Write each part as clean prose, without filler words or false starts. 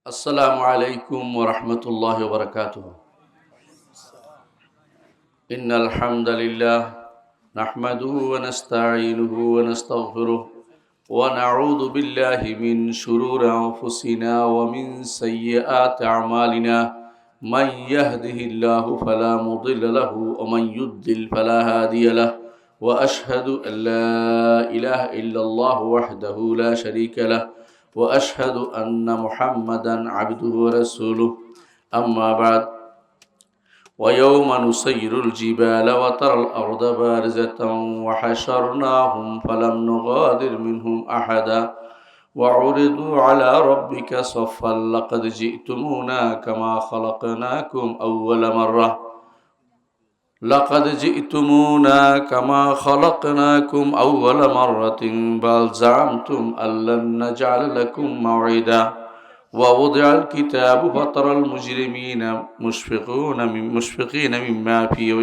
السلام عليكم ورحمة الله وبركاته. إن الحمد لله نحمده ونستعينه ونستغفره ونعوذ بالله من شرور أنفسنا ومن سيئات أعمالنا. من يهده الله فلا مضل له ومن يضلل فلا هادي له. وأشهد أن لا إله إلا الله وحده لا شريك له وأشهد أن محمدا عبده ورسوله. أما بعد ويوم نسير الجبال وترى الأرض بارزة وحشرناهم فلم نغادر منهم أحدا وعرضوا على ربك صفا لقد جئتمونا كما خلقناكم أول مرة بل زعمتم أن لن نجعل لكم موعدا ووضع الكتاب فترى المجرمين مشفقين مما فيه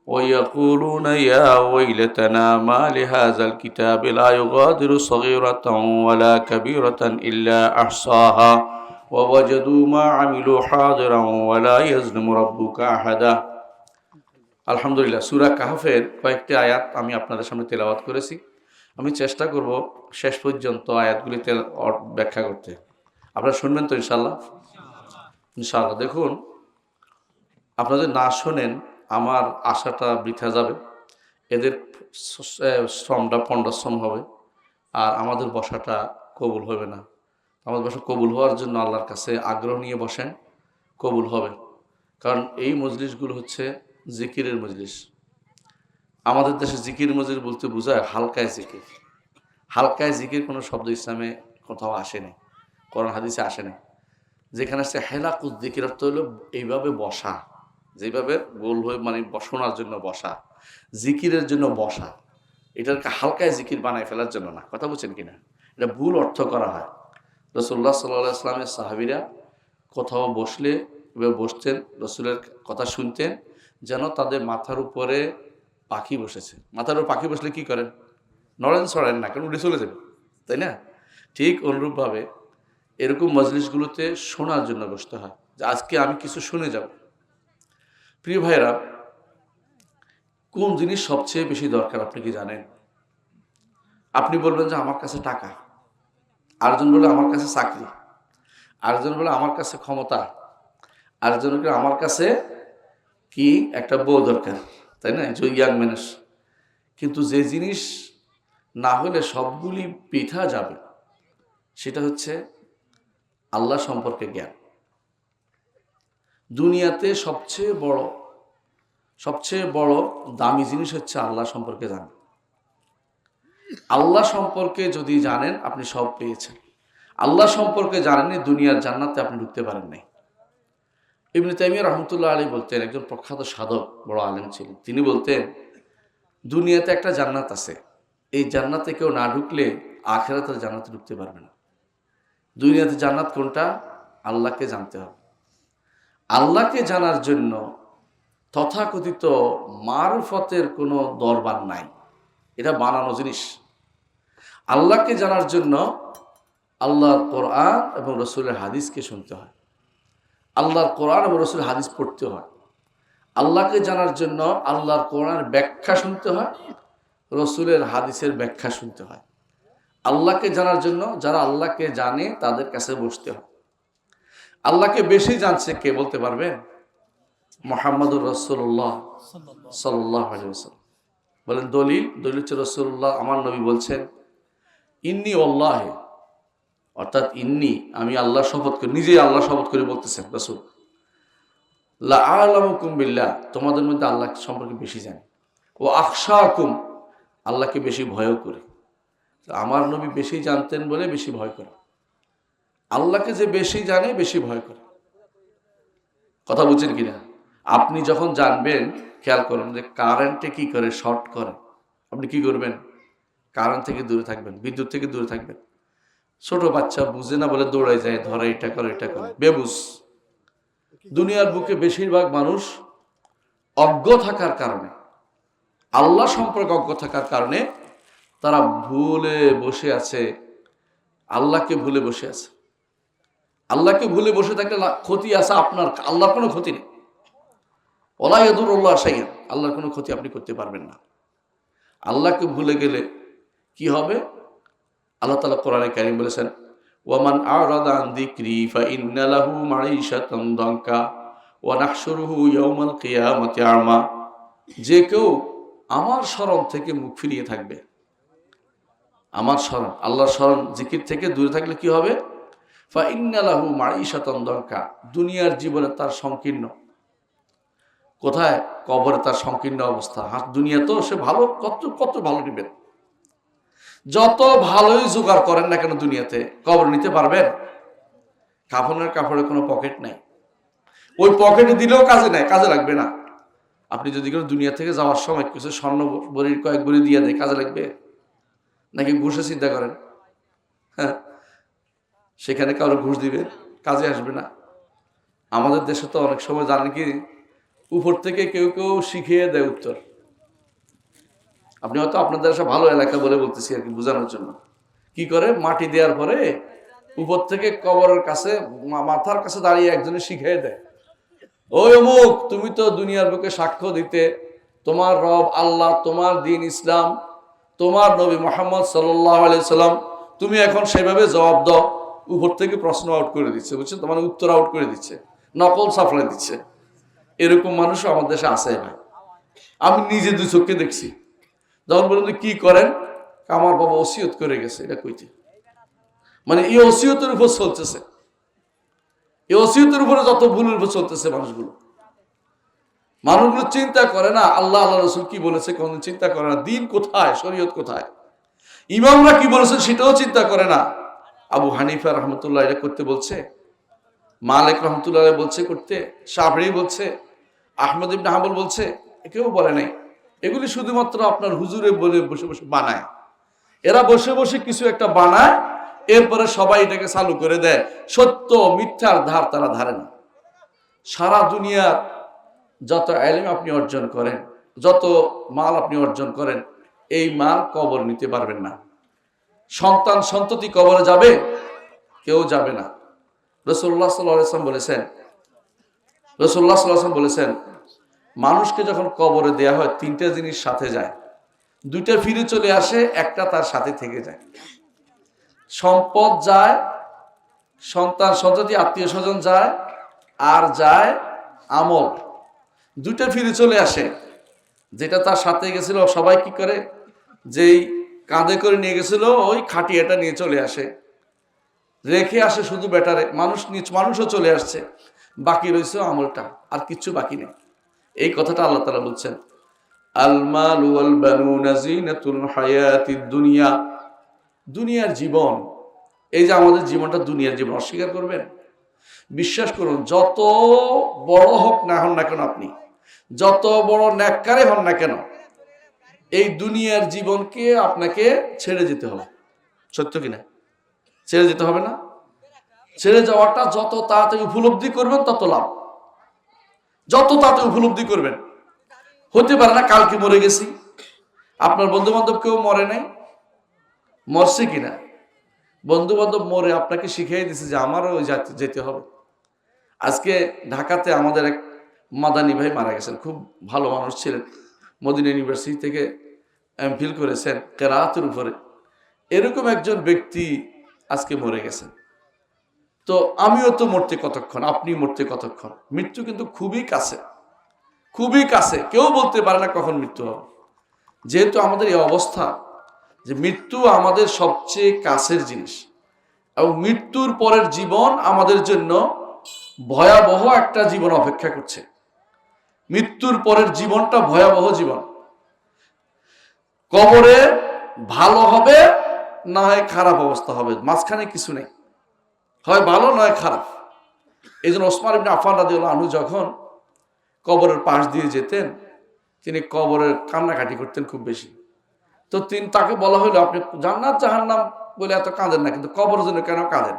ويقولون يا ويلتنا ما لهذا الكتاب لا يغادر صغيرة ولا كبيرة إلا أحصاها ووجدوا ما عملوا حاضرا ولا يظلم ربك أحدا. আলহামদুলিল্লাহ, সূরা কাহফের কয়েকটি আয়াত আমি আপনাদের সামনে তেলাওয়াত করেছি। আমি চেষ্টা করব শেষ পর্যন্ত আয়াতগুলি ব্যাখ্যা করতে। আপনারা শুনবেন তো ইনশাআল্লাহ? ইনশাআল্লাহ। দেখুন, আপনারা যদি না শোনেন আমার আশাটা বৃথা যাবে, এদের শ্রমটা পণ্ডশ্রম হবে, আর আমাদের বসাটা কবুল হবে না। আমাদের বসা কবুল হওয়ার জন্য আল্লাহর কাছে আগ্রহ নিয়ে বসেন, কবুল হবে। কারণ এই মজলিসগুলো হচ্ছে জিকিরের মজলিস। আমাদের দেশে জিকির মজলিস বলতে বোঝায় হালকায় জিকির। হালকায় জিকির কোনো শব্দ ইসলামে কোথাও আসেনি, কোরআন হাদিসে আসেনি। যেখানে সে হেলাকুদ জিকির অর্থ হলো এইভাবে বসা, যেভাবে গোল হয়ে মানে শোনার জন্য বসা, জিকিরের জন্য বসা। এটাকে হালকায় জিকির বানায় ফেলার জন্য না। কথা বুঝছেন কিনা? এটা ভুল অর্থ করা হয়। রাসূলুল্লাহ সাল্লাল্লাহু আলাইহি ওয়াসাল্লামের সাহাবীরা কোথাও বসলে এভাবে বসতেন, রাসূলের কথা শুনতেন, যেন তাদের মাথার উপরে পাখি বসেছে। মাথার উপর পাখি বসলে কি করেন? নড়েন সড়েন না, কারণ উড়ে চলে যাবে, তাই না? ঠিক অনুরূপভাবে এরকম মজলিসগুলোতে শোনার জন্য বসতে হয়, যে আজকে আমি কিছু শুনে যাব। প্রিয় ভাইয়েরা, কোন জিনিস সবচেয়ে বেশি দরকার আপনি কি জানেন? আপনি বলবেন যে আমার কাছে টাকা, আরেকজন বলে আমার কাছে চাকরি, আরেকজন বলে আমার কাছে ক্ষমতা, আরেকজন বলে আমার কাছে কি একটা বউ দরকার, তাই না? ইয়াং মানুষ। কিন্তু যে জিনিস না হলে সবগুলি বৃথা যাবে, সেটা হচ্ছে আল্লাহ সম্পর্কে জ্ঞান। দুনিয়াতে সবচেয়ে বড় দামি জিনিস হচ্ছে আল্লাহ সম্পর্কে জানা। আল্লাহ সম্পর্কে যদি জানেন, আপনি সব পেয়েছেন। আল্লাহ সম্পর্কে জানেননি, দুনিয়ার জান্নাতে আপনি ঢুকতে পারেন নাই। ইবনে তাইমিয়া রাহমাতুল্লাহ আলাইহি বলতেন, একজন প্রখ্যাত সাধক, বড় আলেম ছিলেন। তিনি বলতেন, দুনিয়াতে একটা জান্নাত আছে, এই জান্নাতে কেউ না ঢুকলে আখিরাতের জান্নাতে ঢুকতে পারবে না। দুনিয়াতে জান্নাত কোনটা? আল্লাহকে জানতে হবে। আল্লাহকে জানার জন্য তথাকথিত মারফতের কোনো দরবার নাই, এটা বানানো জিনিস। আল্লাহকে জানার জন্য আল্লাহর কোরআন এবং রসুলের হাদিসকে শুনতে হয়, আল্লাহর কোরআন এবং রসুলের হাদিস পড়তে হয়। আল্লাহকে জানার জন্য আল্লাহর কোরআনের ব্যাখ্যা শুনতে হয়, রসুলের হাদিসের ব্যাখ্যা শুনতে হয়। আল্লাহকে জানার জন্য যারা আল্লাহকে জানে তাদের কাছে বসতে হয়। আল্লাহকে বেশি জানছে কে বলতে পারবেন? মুহাম্মদুর রাসূলুল্লাহ সাল্লাল্লাহু আলাইহি ওয়াসাল্লাম বলেন। দলিল হচ্ছে রাসূলুল্লাহ, আমার নবী বলছেন, ইন্নী ওয়াল্লাহি, অর্থাৎ ইন্নী, আমি আল্লাহ শপথ করি, নিজেই আল্লাহ শপথ করে বলতেছেন রাসূল, লা আ'লামুকুম বিল্লাহ, তোমাদের মধ্যে আল্লাহ সম্পর্কে বেশি জানি, ও আখশাকুম, আল্লাহকে বেশি ভয়ও করি। আমার নবী বেশি জানতেন বলে বেশি ভয় করে। আল্লাহকে যে বেশি জানে বেশি ভয় করে। কথা বুঝছেন কিনা? আপনি যখন জানবেন, খেয়াল করুন যে কারেন্টে কি করে, শর্ট করে, আপনি কি করবেন? কারেন্ট থেকে দূরে থাকবেন, বিদ্যুৎ থেকে দূরে থাকবেন। ছোট বাচ্চা বুঝে না বলে দৌড়ায় যায়, ধরে এটা করে এটা করে, বেবুঝ। দুনিয়ার বুকে বেশিরভাগ মানুষ অজ্ঞ থাকার কারণে, আল্লাহ সম্পর্কে অজ্ঞ থাকার কারণে তারা ভুলে বসে আছে, আল্লাহকে ভুলে বসে আছে। আল্লাহকে ভুলে বসে থাকলে ক্ষতি আছে আপনার, আল্লাহর কোনো ক্ষতি নেই। ওয়ালা ইয়াদুরুল্লাহ শাইআন, আল্লাহর কোনো ক্ষতি আপনি করতে পারবেন না। আল্লাহকে ভুলে গেলে কি হবে? আল্লাহ তাআলা কোরআনে কারীম বলেছেন, ওয়ামান আ'রাদা আন যিকরি ফাইন্না লাহু মাঈশাতান দানকা ওয়া নাহশুরুহু ইয়াওমাল কিয়ামাতি আমা। যে কেউ আমার স্মরণ থেকে মুখ ফিরিয়ে থাকবে, আমার স্মরণ, আল্লাহর স্মরণ, জিকির থেকে দূরে থাকলে কি হবে? ফাইন্না লাহু মাঈশাতান দানকা, দুনিয়ার জীবনে তার সংকীর্ণ। কোথায়? কবরে তার সংকীর্ণ অবস্থা। দুনিয়া তো সে ভালো, কত কত ভালো নিবেন, যত ভালোই জোগাড় করেন না কেন দুনিয়াতে, কবর নিতে পারবেন? কাফনের কাপড়ে কোনো পকেট নাই, ওই পকেটে দিলেও কাজে নাই, কাজে লাগবে না। আপনি যদি কোনো দুনিয়া থেকে যাওয়ার সময় কিছু স্বর্ণ বড়ির কয়েক বড়ি দিয়ে দেয়, কাজে লাগবে? নাকি ঘুষে চিন্তা করেন? হ্যাঁ, সেখানে কারো ঘুষ দিবে, কাজে আসবে না। আমাদের দেশে তো অনেক সময় জানেন কি, উপর থেকে কেউ কেউ শিখিয়ে দেয় উত্তর। আপনি হয়তো আপনাদের দেশে ভালো এলাকা বলে বলতেছি আর কি, বোঝানোর জন্য। কি করে? মাটি দেওয়ার পরে উপর থেকে কবরের কাছে, মাথার কাছে দাঁড়িয়ে একজনে শিখিয়ে দেয়, ওই অমুক, তুমি তো দুনিয়ার বুকে সাক্ষ্য দিতে তোমার রব আল্লাহ, তোমার দিন ইসলাম, তোমার নবী মুহাম্মদ সাল্লাল্লাহু আলাইহি সাল্লাম, তুমি এখন সেভাবে জবাব দাও। উপর থেকে প্রশ্ন আউট করে দিচ্ছে, বুঝছেন? তোমার উত্তর আউট করে দিচ্ছে, নকল সাপ্লাই দিচ্ছে। এরকম মানুষও আমাদের দেশে আছে ভাই, আমি নিজে দুই চোখে দেখছি। যখন বলুন কি করেন, আমার বাবা ওসিয়ত করে গেছে, এটা কইতে, মানে এই ওসিয়তের উপর চলতেছে, এই ওসিয়তের উপরে যত ভুলের উপর চলতেছে মানুষগুলো চিন্তা করে না আল্লাহ আল্লাহ রসুল কি বলেছে, কোন চিন্তা করে না, দিন কোথায়, শরীয়ত কোথায়, ইমামরা কি বলেছে সেটাও চিন্তা করে না। আবু হানিফা রহমতুল্লাহ এটা করতে বলছে, মালিক রহমতুল্লাহ বলছে করতে, শাফিঈ বলছে, আহমদ ইবনে হাম্বল বলছে, কেউ বলে নাই। এগুলি শুধুমাত্র আপনার হুজুরে বলে বসে বসে বানায়। এরা বসে বসে কিছু একটা বানায়, এরপরে সবাই এটাকে চালু করে দেয়। সত্য মিথ্যার ধার তারা ধারে না। সারা দুনিয়ার যত ইলম আপনি অর্জন করেন, যত মাল আপনি অর্জন করেন, এই মাল কবর নিতে পারবেন না। সন্তান সন্ততি কবরে যাবে? কেউ যাবে না। রাসূলুল্লাহ সাল্লাল্লাহু আলাইহি ওয়াসাল্লাম বলেছেন, রাসূলুল্লাহ সাল্লাল্লাহু আলাইহি ওয়াসাল্লাম বলেছেন, মানুষকে যখন কবরে দেয়া হয় তিনটা জিনিস সাথে যায়, দুইটা ফিরে চলে আসে, একটা তার সাথে থেকে যায়। সম্পদ যায়, সন্তান সন্ততি আত্মীয় স্বজন যায়, আর যায় আমল। দুইটা ফিরে চলে আসে, যেটা তার সাথে গেছিল সবাই কি করে, যেই কাঁধে করে নিয়ে গেছিল ওই খাটিয়াটা নিয়ে চলে আসে, রেখে আসে শুধু ব্যাটারে, মানুষও চলে আসছে, বাকি রয়েছে আমলটা, আর কিচ্ছু বাকি নেই। এই কথাটা আল্লাহ তাআলা বলছেন, আল মাল ওয়াল বানুনা জিনাতুল হায়াতিদ দুনিয়া। দুনিয়ার জীবন, এই যে আমাদের জীবনটা দুনিয়ার জীবন, অস্বীকার করবেন? বিশ্বাস করুন, যত বড় হোক না হন না কেন আপনি, যত বড় নেককারে হন না কেন, এই দুনিয়ার জীবনকে আপনাকে ছেড়ে যেতে হবে। সত্য কিনা? ছেড়ে যেতে হবে না? ছেড়ে যাওয়াটা যত তাড়াতাড়ি উপলব্ধি করবেন তত লাভ। যত তাড়াতাড়ি উপলব্ধি করবেন, হতে পারে না কালকে মরে গেছি। আপনার বন্ধু বান্ধব কেউ মরে নাই, মরছে কিনা? বন্ধু বান্ধব মরে আপনাকে শিখিয়ে দিছে যে আমারও যেতে হবে। আজকে ঢাকাতে আমাদের এক মাদানী ভাই মারা গেছেন, খুব ভালো মানুষ ছিলেন, মদিনা ইউনিভার্সিটি থেকে এমফিল করেছেন কেরাতের উপরে। এরকম একজন ব্যক্তি আজকে মরে গেছেন। তো আমিও তো মরতে কতক্ষণ, আপনি মরতে কতক্ষণ। মৃত্যু কিন্তু খুবই কাছে, খুবই কাছে, কেউ বলতে পারে না কখন মৃত্যু হবে। যেহেতু আমাদের এই অবস্থা যে মৃত্যু আমাদের সবচেয়ে কাছের জিনিস, এবং মৃত্যুর পরের জীবন আমাদের জন্য ভয়াবহ একটা জীবন অপেক্ষা করছে। মৃত্যুর পরের জীবনটা ভয়াবহ জীবন। কবরে ভালো হবে না হয় খারাপ অবস্থা হবে, মাঝখানে কিছু নেই, হয় ভালো নয় খারাপ। এই জন্য ওসমান ইবনে আফফান রাদিয়াল্লাহু আনহু যখন কবরের পাশ দিয়ে যেতেন, তিনি কবরের কান্নাকাটি করতেন খুব বেশি। তো তাকে বলা হলো, আপনি জান্নাত জাহান্নাম বলে এত কাঁদেন না, কিন্তু কবর জন্য কেন কাঁদেন?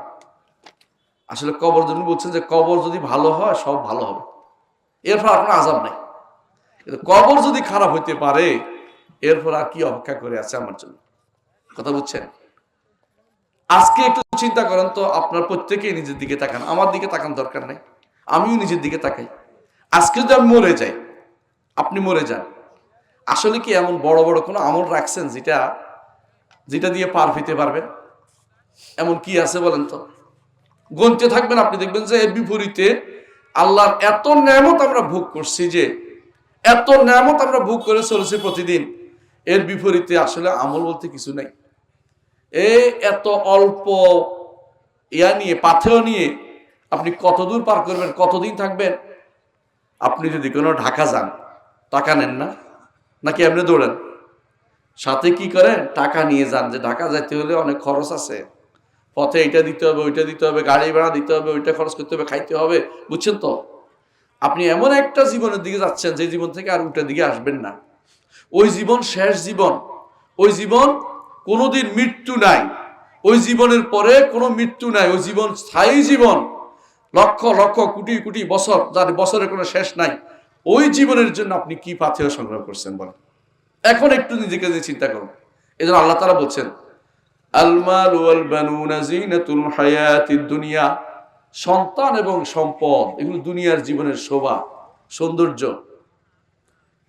আসলে কবর জন্য বলছেন যে কবর যদি ভালো হয় সব ভালো হবে, এরপর আপনার আযাব নেই। কিন্তু কবর যদি খারাপ হইতে পারে, এরপর আর কি অপেক্ষা করে আছে আমার জন্য? কথা বুঝছেন? আজকে একটু চিন্তা করেন তো, আপনার প্রত্যেকেই নিজের দিকে তাকান, আমার দিকে তাকান দরকার নেই, আমিও নিজের দিকে তাকাই। আজকে যদি আমি মরে যাই, আপনি মরে যান, আসলে কি এমন বড় বড় কোনো আমল রাখছেন যেটা যেটা দিয়ে পার হইতে পারবেন? এমন কি আছে বলেন তো? গুনতে থাকবেন, আপনি দেখবেন যে এর বিপরীতে আল্লাহর এত নেয়ামত আমরা ভোগ করছি, যে এত নেয়ামত আমরা ভোগ করে চলেছি প্রতিদিন, এর বিপরীতে আসলে আমল বলতে কিছু নাই। এই এত অল্প নিয়ে, পাথেয় নিয়ে আপনি কত দূর পার করবেন, কতদিন থাকবেন? আপনি যদি কোনো ঢাকা যান, টাকা নেন না, নাকি এমনি দৌড়েন? সাথে কি করেন? টাকা নিয়ে যান, যে ঢাকা যাইতে হলে অনেক খরচ আছে, পথে এটা দিতে হবে, ওইটা দিতে হবে, গাড়ি ভাড়া দিতে হবে, ওইটা খরচ করতে হবে, খাইতে হবে, বুঝছেন তো? আপনি এমন একটা জীবনের দিকে যাচ্ছেন যে জীবন থেকে আর উল্টা দিকে আসবেন না। ওই জীবন শেষ জীবন, ওই জীবন কোনোদিন মৃত্যু নাই, ওই জীবনের পরে কোনো মৃত্যু নাই, ওই জীবন স্থায়ী জীবন, লক্ষ লক্ষ কোটি কোটি বছর, যার বছরের কোনো শেষ নাই। ওই জীবনের জন্য আপনি কি পাথেয় সংগ্রহ করছেন বলেন? এখন একটু নিজেকে চিন্তা করুন। এই জন্য আল্লাহ তাআলা বলছেন, আল মাল ওয়াল বানুনা যিনাতুল হায়াতিদ দুনিয়া, সন্তান এবং সম্পদ এগুলো দুনিয়ার জীবনের শোভা, সৌন্দর্য।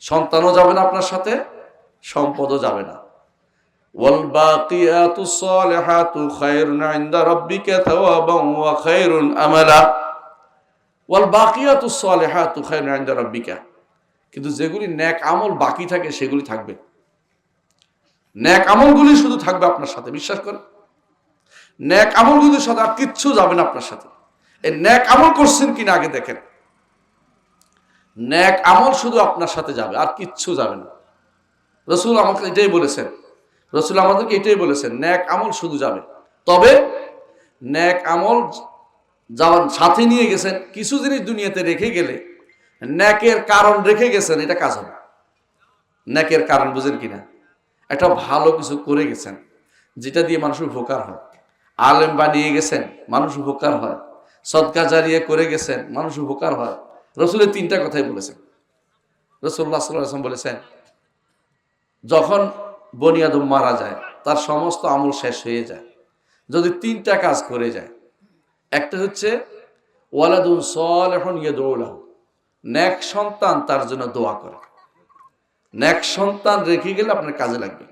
সন্তানও যাবে না আপনার সাথে, সম্পদও যাবে না। ওয়াল বাকিয়াতুস সালিহাতু খায়রুন ইনদা রাব্বিকা থাওয়াবান ওয়া খায়রুন আমালা। ওয়াল বাকিয়াতুস সালিহাতু খায়রুন ইনদা রাব্বিকা, কিন্তু যেগুলি নেক আমল বাকি থাকে সেগুলি থাকবে। নেক আমলগুলি শুধু থাকবে আপনার সাথে, বিশ্বাস করেন। নেক আমলগুলির সাথে আর কিচ্ছু যাবে না আপনার সাথে। এই নেক আমল করছেন কিনা আগে দেখেন। নেক আমল শুধু আপনার সাথে যাবে, আর কিচ্ছু যাবে না। রাসূল আমাকে এটাই বলেছেন, রাসূল আমাদেরকে এটাই বলেছেন, নেক আমল শুধু যাবে। তবে নেক আমল যাওয়ার সাথে নিয়ে গেছেন, কিছু জিনিস দুনিয়াতে রেখে গেলে, নেকের কারণ রেখে গেছেন, এটা কাজ হবে। নেকের কারণ বুঝেন কিনা? একটা ভালো কিছু করে গেছেন যেটা দিয়ে মানুষের উপকার হয়, আলেম বানিয়ে গেছেন, মানুষ উপকার হয়, সদকা জারিয়া করে গেছেন, মানুষ উপকার হয়। রসুলের তিনটা কথাই বলেছেন। রাসূলুল্লাহ সাল্লাল্লাহু আলাইহি ওয়াসাল্লাম বলেছেন, যখন বনি আদম মারা যায়, তার সমস্ত আমল শেষ হয়ে যায় যদি তিনটা কাজ করে যায়। একটা হচ্ছে ওয়ালাদুন সালিহুন ইয়াদউ লাহু, নেক সন্তান তার জন্য দোয়া করে। নেক সন্তান রেখে গেলে আপনার কাজে লাগবে।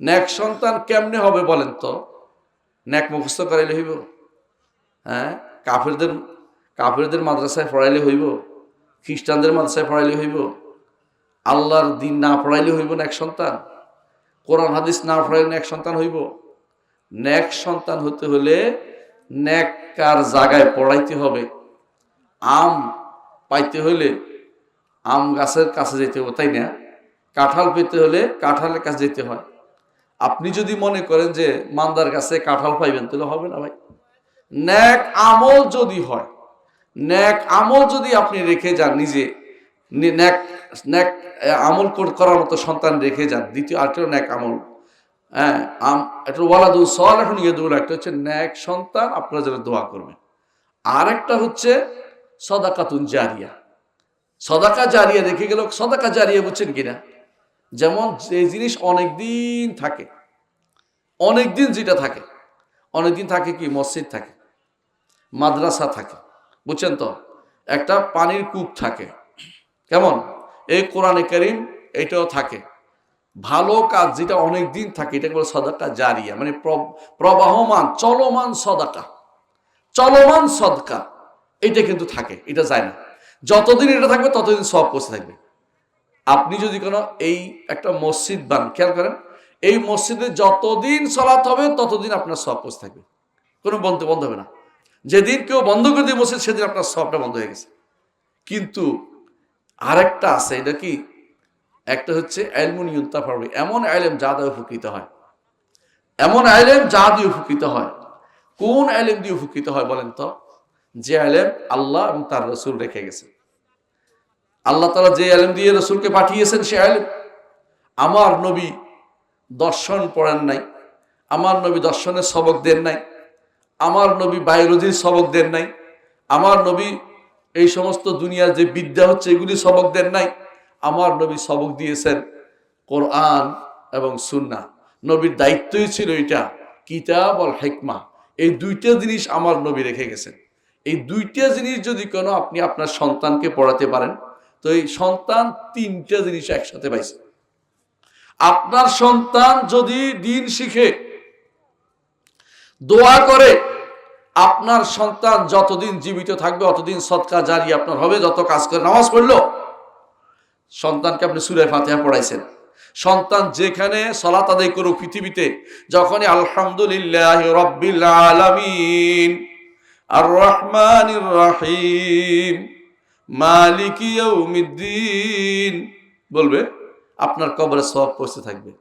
নেক সন্তান কেমনে হবে বলেন তো? নেক মুখস্থ করাইলে হইব? হ্যাঁ, কাফেরদের মাদ্রাসায় পড়াইলে হইব? খ্রিস্টানদের মাদ্রাসায় পড়াইলে হইব? আল্লাহর দিন না পড়াইলে হইব নেক সন্তান? কোরআন হাদিস না পড়াইলে নেক সন্তান হইব? নেক সন্তান হতে হলে নেককার জায়গায় পড়াইতে হবে। আম পাইতে হলে আম গাছের কাছে যেতে হবে, তাই না? কাঁঠাল পেতে হলে কাঁঠালের কাছে যেতে হয়। আপনি যদি মনে করেন যে মান্দার গাছে কাঁঠাল পাইবেন, তাহলে হবে না ভাই। নেক আমল যদি হয়, নেক আমল যদি আপনি রেখে যান, নিজে নেক নেক আমল করার মতো সন্তান রেখে যান। দ্বিতীয় আরেকটা নেক আমল, হ্যাঁ, একটা ওয়ালাদুন সালিহুন ইয়াদউ লাহু, একটা হচ্ছে নেক সন্তান আপনার জন্য দোয়া করবে। আর একটা হচ্ছে সাদাকাতুন জারিয়া, সদাকা জারিয়া রেখে গেল। সদাকা জারিয়া বুঝছেন কিনা? যেমন যে জিনিস অনেকদিন থাকে, অনেকদিন যেটা থাকে, অনেকদিন থাকে কি? মসজিদ থাকে, মাদ্রাসা থাকে, বুঝছেন তো? একটা পানির কূপ থাকে, কেমন? এই কোরআনে কারীম এটাও থাকে। ভালো কাজ যেটা অনেকদিন থাকে, এটা বলে সদাকা জারিয়া, মানে প্রবাহমান চলমান সদাকা, চলমান সদকা। এটা কিন্তু থাকে, এটা যায় না। যতদিন এটা থাকবে ততদিন সব পৌঁছে থাকবে। আপনি যদি কোনো এই একটা মসজিদ বান, খেয়াল করেন, এই মসজিদে যতদিন সালাত হবে ততদিন আপনার সব পৌঁছে থাকবে, কোনো বন্ধ হবে না। যেদিন কেউ বন্ধ করে দিয়ে মসজিদ, সেদিন আপনার সবটা বন্ধ হয়ে গেছে। কিন্তু আরেকটা আছে, এটা কি? একটা হচ্ছে ইলমুন ইউনতাফা বিহি, এমন ইলম যা দিয়ে উপকৃত হয়, এমন ইলম যা দিয়ে উপকৃত হয়। কোন ইলম দিয়ে উপকৃত হয় বলেন তো? যে ইলম আল্লাহ এবং তার রাসূল রেখে গেছে। আল্লাহ তাআলা যে ইলম দিয়ে রাসূলকে পাঠিয়েছেন, সে ইলম। আমার নবী দর্শন পড়েন নাই, আমার নবী দর্শনের সবক দেন নাই, আমার নবী বায়োলজির সবক দেন নাই, আমার নবী এই সমস্ত দুনিয়ার যে বিদ্যা হচ্ছে এগুলি সবক দেন নাই। আমার নবী সবক দিয়েছেন কোরআন এবং সুন্নাহ। নবীর দায়িত্বই ছিল এটা, কিতাব আর হিকমা, এই দুইটা জিনিস আমার নবী রেখে গেছেন। এই দুইটা জিনিস যদি কোনো আপনি আপনার সন্তানকে পড়াতে পারেন, তো এই সন্তান তিনটা জিনিস একসাথে পাইছে। আপনার সন্তান যদি দিন শিখে, দোয়া করে, আপনার সন্তান যতদিন জীবিত থাকবে অতদিন সদকা জারি আপনার হবে। যত কাজ করে, নামাজ পড়লো, সন্তানকে আপনি সূরা ফাতিহা পড়াইছেন, সন্তান যেখানে সালাত আদায় করুক পৃথিবীতে, যখনই আলহামদুলিল্লাহি রাব্বিল আলামিন আর রহমানির রহিম মালিকি ইয়াউমিদ্দিন বলবে, আপনার কবরে সওয়াব পৌঁছে থাকবে।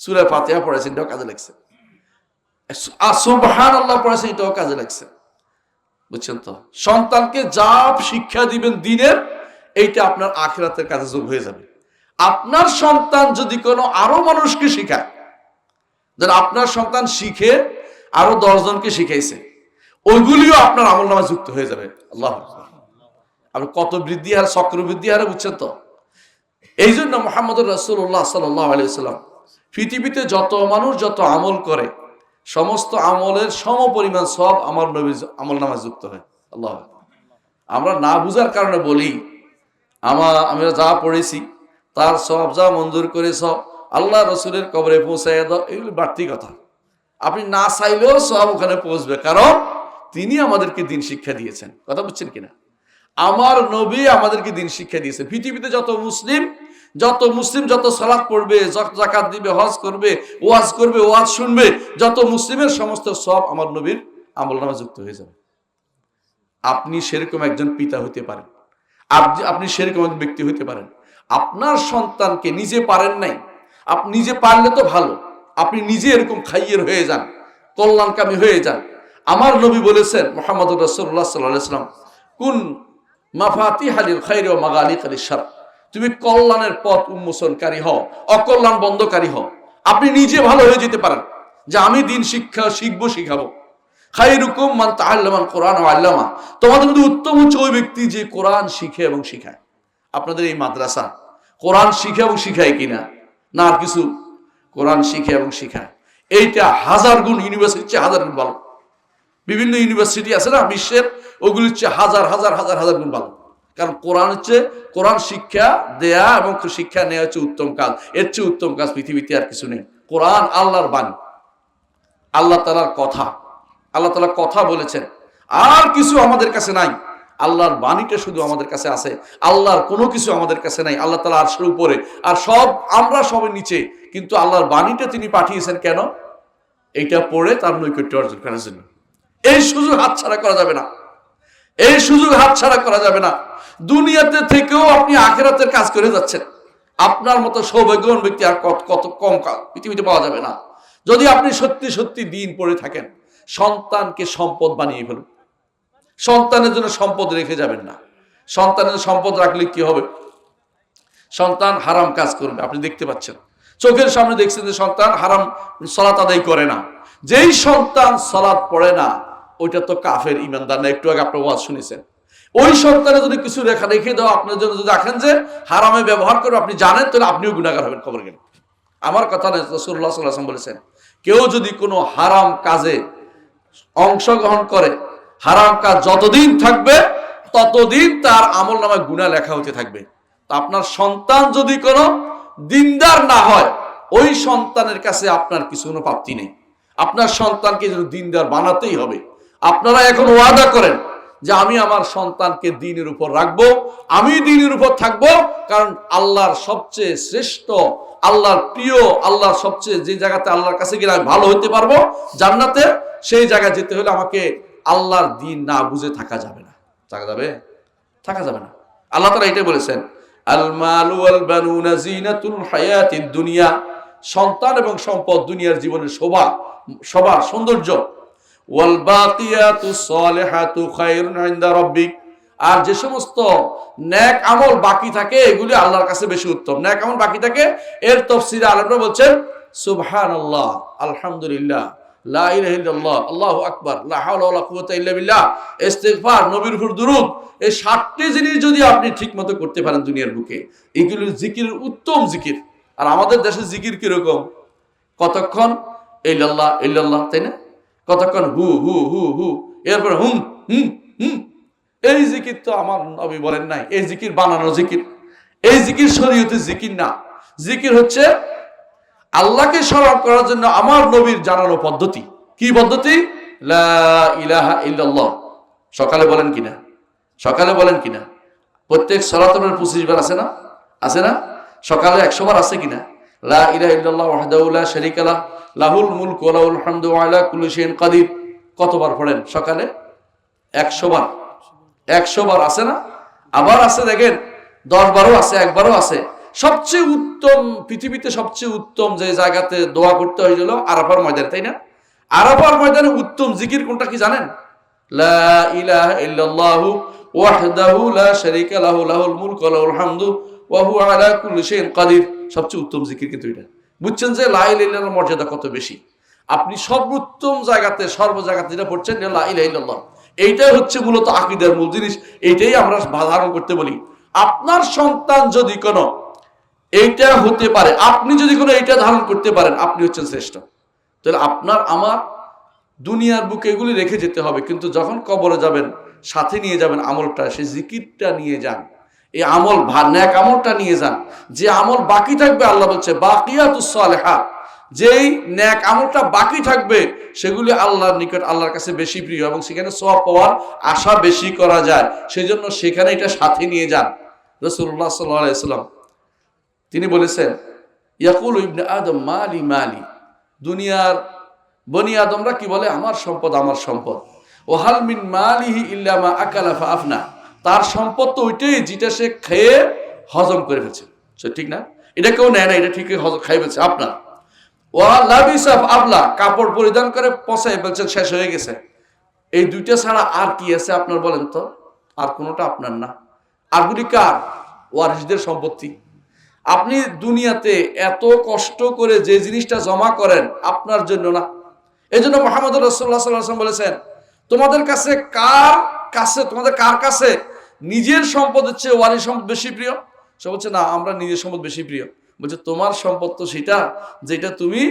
সূরা ফাতিহা পড়াইছেন, এটাও কাজে লাগছে। সুবহানাল্লাহ পড়াইছেন, এটাও কাজে লাগছে। বুঝছেন তো? সন্তানকে যা শিক্ষা দিবেন দিনের, এইটা আপনার আখিরাতের কাজে যোগ হয়ে যাবে। আপনার সন্তান যদি কোনো আরো মানুষকে শিখায়, যেন আপনার সন্তান শিখে আরো 10 জনকে শিখাইছে, ওইগুলিও আপনার আমলনামায় যুক্ত হয়ে যাবে। আল্লাহু আকবার। আপনি কত বৃদ্ধি হারে, চক্রবৃদ্ধি হারে, বুঝছেন তো? এই জন্য মুহাম্মদুর রাসূলুল্লাহ সাল্লাল্লাহু আলাইহি ওয়াসাল্লাম পৃথিবীতে যত মানুষ যত আমল করে, সমস্ত আমলের সমপরিমাণ সব আমার নবীর আমলনামায় যুক্ত হয়। আল্লাহু আকবার। আমরা না বুঝার কারণে বলি, আমরা যা পড়েছি তার সব যা মঞ্জুর করে সব আল্লাহ রসুলের কবরে পৌঁছাইয়া দাও, এগুলো বাড়তি কথা। আপনি না চাইলেও সব ওখানে পৌঁছবে, কারণ তিনি আমাদেরকে দিন শিক্ষা দিয়েছেন। কথা বুঝছেন কিনা? আমার নবী আমাদেরকে দিন শিক্ষা দিয়েছে। পৃথিবীতে যত মুসলিম যত সালাত পড়বে, যাকাত দিবে, হজ করবে, ওয়াজ করবে, ওয়াজ শুনবে, যত মুসলিমের সমস্ত সব আমার নবীর আমলনামা যুক্ত হয়ে যাবে। আপনি সেরকম একজন পিতা হতে পারেন, আপনি সেরকম একজন ব্যক্তি হতে পারেন। আপনার সন্তানকে নিজে পারেন নাই, আপনি নিজে পারলে তো ভালো, আপনি নিজে এরকম খাইয়ের হয়ে যান, কল্যাণকামী হয়ে যান। আমার নবী বলেছেন, মুহাম্মদুর রাসূলুল্লাহ সাল্লাল্লাহু আলাইহি ওয়াসাল্লাম, কুন মাফাতিহালিল খায়রি ওয়া মাগালিকালিশ শার, তুমি কল্যাণের পথ উন্মোচনকারী হও, অকল্যাণ বন্ধকারী হও। আপনি নিজে ভালো হয়ে যেতে পারেন, যে আমি দিন শিখবো, শিখাবো। খায়রুকুম মান তাআল্লামাল কুরআন ওয়া আল্লামা, তোমাদের মধ্যে উত্তম হচ্ছে ওই ব্যক্তি যে কোরআন শিখে এবং শিখায়। আপনাদের এই মাদ্রাসা কোরআন শিখে এবং শিখায় কিনা? না আর কিছু? কোরআন শিখে এবং শিখায়। এইটা হাজার গুণ ইউনিভার্সিটির চেয়ে হাজার গুণ ভালো। বিভিন্ন ইউনিভার্সিটি আছে না বিশ্বের, ওগুলির চেয়ে হাজার হাজার হাজার হাজার গুণ ভালো। কারণ কোরআন হচ্ছে, কোরআন শিক্ষা দেয়া এবং শিক্ষা নেওয়া হচ্ছে উত্তম কাজ। এর চেয়ে উত্তম কাজ পৃথিবীতে আর কিছু নেই। কোরআন আল্লাহর বাণী, আল্লাহ তাআলার কথা। আল্লাহ তাআলা কথা বলেছেন, আর কিছু আমাদের কাছে নাই। আল্লাহর বাণীটা শুধু আমাদের কাছে আছে, আল্লাহর কোনো কিছু আমাদের কাছে নাই। আল্লাহ তাআলা আরশের উপরে, আর সব আমরা সবের নিচে, কিন্তু আল্লাহর বাণীটা তিনি পাঠিয়েছেন কেন? এইটা পড়ে তার নৈকট্য অর্জন করার জন্য। এই সুযোগ হাতছাড়া করা যাবে না, এই সুযোগ হাতছাড়া করা যাবে না। দুনিয়াতে থেকেও আপনি আখিরাতের কাজ করে যাচ্ছেন। আপনার মতো সৌভাগ্যবান ব্যক্তি আর কত কম পৃথিবীতে পাওয়া যাবে না। যদি আপনি সত্যি সত্যি দিন পড়ে থাকেন, সন্তানকে সম্পদ বানিয়ে ফেলুন। সন্তানের জন্য সম্পদ রেখে যাবেন না। সন্তানের সম্পদ রাখলে কি হবে? সন্তান হারাম কাজ করবে, আপনি দেখতে পাচ্ছেন, চোখের সামনে দেখছেন যে সন্তান হারাম সালাত আদায় করে না। যেই সন্তান সালাত পড়ে না, ওইটা তো কাফের, ইমানদার না। একটু আগে আপনার ওয়াজ শুনেছেন। ওই সন্তানে যদি কিছু রেখে দাও আপনার জন্য, যদি দেখেন যে হারামে ব্যবহার করে আপনি জানেন, তাহলে আপনিও গুনাহগার হবেন কবরে গেলে। আমার কথা নয়, রাসূলুল্লাহ সাল্লাল্লাহু আলাইহি ওয়াসাল্লাম বলেছেন, কেউ যদি কোনো হারাম কাজে অংশগ্রহণ করে, হারাম কাজ যতদিন থাকবে ততদিন তার আমলনামায় গুনাহ লেখা হতে থাকবে। তা আপনার সন্তান যদি কোনো দিনদার না হয়, ওই সন্তানের কাছে আপনার কিছু কোনো প্রাপ্তি নেই। আপনার সন্তানকে যদি দিনদার বানাতেই হবে। আপনারা এখন ওয়াদা করেন যে আমি আমার সন্তানকে দ্বীনের উপর রাখবো, আমি দ্বীনের উপর থাকবো, কারণ আল্লাহর সবচেয়ে শ্রেষ্ঠ, আল্লাহর প্রিয়, আল্লাহর সবচেয়ে যে জায়গাতে আল্লাহর কাছে গেলে আমি ভালো হতে পারবো জান্নাতে, সেই জায়গায় যেতে হলে আমাকে আল্লাহর দ্বীন না বুঝে থাকা যাবে না। থাকা যাবে না। আল্লাহ তাআলা এটাই বলেছেন, আল মালু ওয়াল বানুনা জিনাতুল হায়াতিদ দুনিয়া, সন্তান এবং সম্পদ দুনিয়ার জীবনের শোভা সৌন্দর্য। ওয়াল বাকিয়াতুস সালিহাতু খায়রুন ইনদা রাব্বিক, আর যে সমস্ত নেক আমল বাকি থাকে এগুলি আল্লাহর কাছে বেশি উত্তম। নেক আমল বাকি থাকে, এর তাফসীরে আলেমরা বলছেন সুবহানাল্লাহ, আলহামদুলিল্লাহ, লা ইলাহা ইল্লাল্লাহ, আল্লাহু আকবার, লা হাওলা ওয়ালা কুওয়াতা ইল্লা বিল্লাহ, ইস্তিগফার, নবীর উপর দুরূদ, এই 7টি জিনিস যদি আপনি ঠিকমতো করতে পারেন দুনিয়ার বুকে, এগুলো জিকিরের উত্তম জিকির। আর আমাদের দেশে জিকির কিরকম? কতক্ষণ ইল্লাল্লাহ ইল্লাল্লাহ, তাই না? কতক্ষণ হু হু হু হু, এরপর হুম হুম হুম। এই জিকির তো আমার নবী বলেন নাই, এই জিকির বানানো জিকির, এই জিকির শরীয়তে জিকির না। জিকির হচ্ছে আল্লাহকে স্মরণ করার জন্য আমার নবীর জানানো পদ্ধতি। কি পদ্ধতি? লা ইলাহা ইল্লাল্লাহ। সকালে বলেন কিনা? সকালে বলেন কিনা? প্রত্যেক সালাতের 25 বার আছে না? আছে না? সকালে 100 বার আছে কিনা? লা ইলাহা ইল্লাল্লাহ ওয়াহদাহু লা শারীকা লাহু লাহুল মুলকু ওয়া লাহুল হামদু ওয়া আলা কুল্লি শাইইন কাদির। কতবার পড়েন সকালে? 100 বার। 100 বার আছে না? আবার আছে দেখেন 10 বারও আছে, একবারও আছে। সবচেয়ে উত্তম, পৃথিবীতে সবচেয়ে উত্তম যে জায়গাতে দোয়া করতে হয়েছিল আরাফার ময়দানে, তাই না? আরাফার ময়দানে উত্তম জিকির কোনটা কি জানেন? লা ইলাহা ইল্লাল্লাহু ওয়াহদাহু লা শারীকা লাহু লাহুল মুলকু ওয়া লাহুল হামদু ওয়া হুয়া আলা কুল্লি শাইইন কাদির। সবচেয়ে উত্তম জিকির কিন্তু এটা। বুঝছেন যে লা ইলাহা ইল্লাল্লাহর মর্যাদা কত বেশি? আপনি সর্বোত্তম জায়গাতে, সর্ব জায়গাতে যেটা পড়ছেন লা ইলাহা ইল্লাল্লাহ, এইটাই হচ্ছে মূলত আকীদার মূল জিনিস। এইটাই আমরা ধারণ করতে বলি। আপনার সন্তান যদি কোনো এইটা হতে পারে, আপনি যদি কোনো এইটা ধারণ করতে পারেন, আপনি হচ্ছেন শ্রেষ্ঠ। তাহলে আপনার আমার দুনিয়ার বুকে এগুলি রেখে যেতে হবে, কিন্তু যখন কবরে যাবেন সাথে নিয়ে যাবেন আমলটা, সেই জিকিরটা নিয়ে যান, এই আমল নেক আমলটা নিয়ে যান। যে আমল বাকি থাকবে, আল্লাহ বলছে বাকিয়াতুস সালিহাত, যেই নেক আমলটা বাকি থাকবে সেগুলি আল্লাহর নিকট, আল্লাহর কাছে বেশি প্রিয় এবং সেখানে সওয়াব পাওয়ার আশা বেশি করা যায়। সেই জন্য সেখানে এটা সাথে নিয়ে যান। রাসূলুল্লাহ সাল্লাল্লাহু আলাইহি ওয়াসাল্লাম তিনি বলেছেন, ইয়াকুলু ইবনে আদম মালি মালি, দুনিয়ার বনি আদমরা কি বলে? আমার সম্পদ আমার সম্পদ। ও হাল মিন মালিহি ইল্লা মা আকালা ফাআফনা, তার সম্পদ তো ওইটাই যেটা সে খেয়ে হজম করে ফেলছে। সে ঠিক না? এটা কেউ নেয় না, এটা ঠিকই খাই ফেলছে আপনার। ওয়া লাবিসা আবলা, কাপড় পরিধান করে পচাই ফেলছেন, শেষ হয়ে গেছে। এই দুইটা ছাড়া আর কি আছে আপনার বলেন তো? আর কোনোটা আপনার না। আরগুলি কার? ওয়ারিসদের সম্পত্তি। আপনি দুনিয়াতে এত কষ্ট করে যে জিনিসটা জমা করেন আপনার জন্য না। এই জন্য মুহাম্মদ রাসূলুল্লাহ সাল্লাল্লাহু আলাইহি ওয়াসাল্লাম বলেছেন, তোমাদের কাছে কার কাছে নিজের সম্পদের চেয়ে ওয়ারিস সম্পদ বেশি প্রিয়? সে বলছে না, আমরা নিজের সম্পদ বেশি প্রিয়। বলছে তোমার সম্পদ তো সেটা যেটা তুমি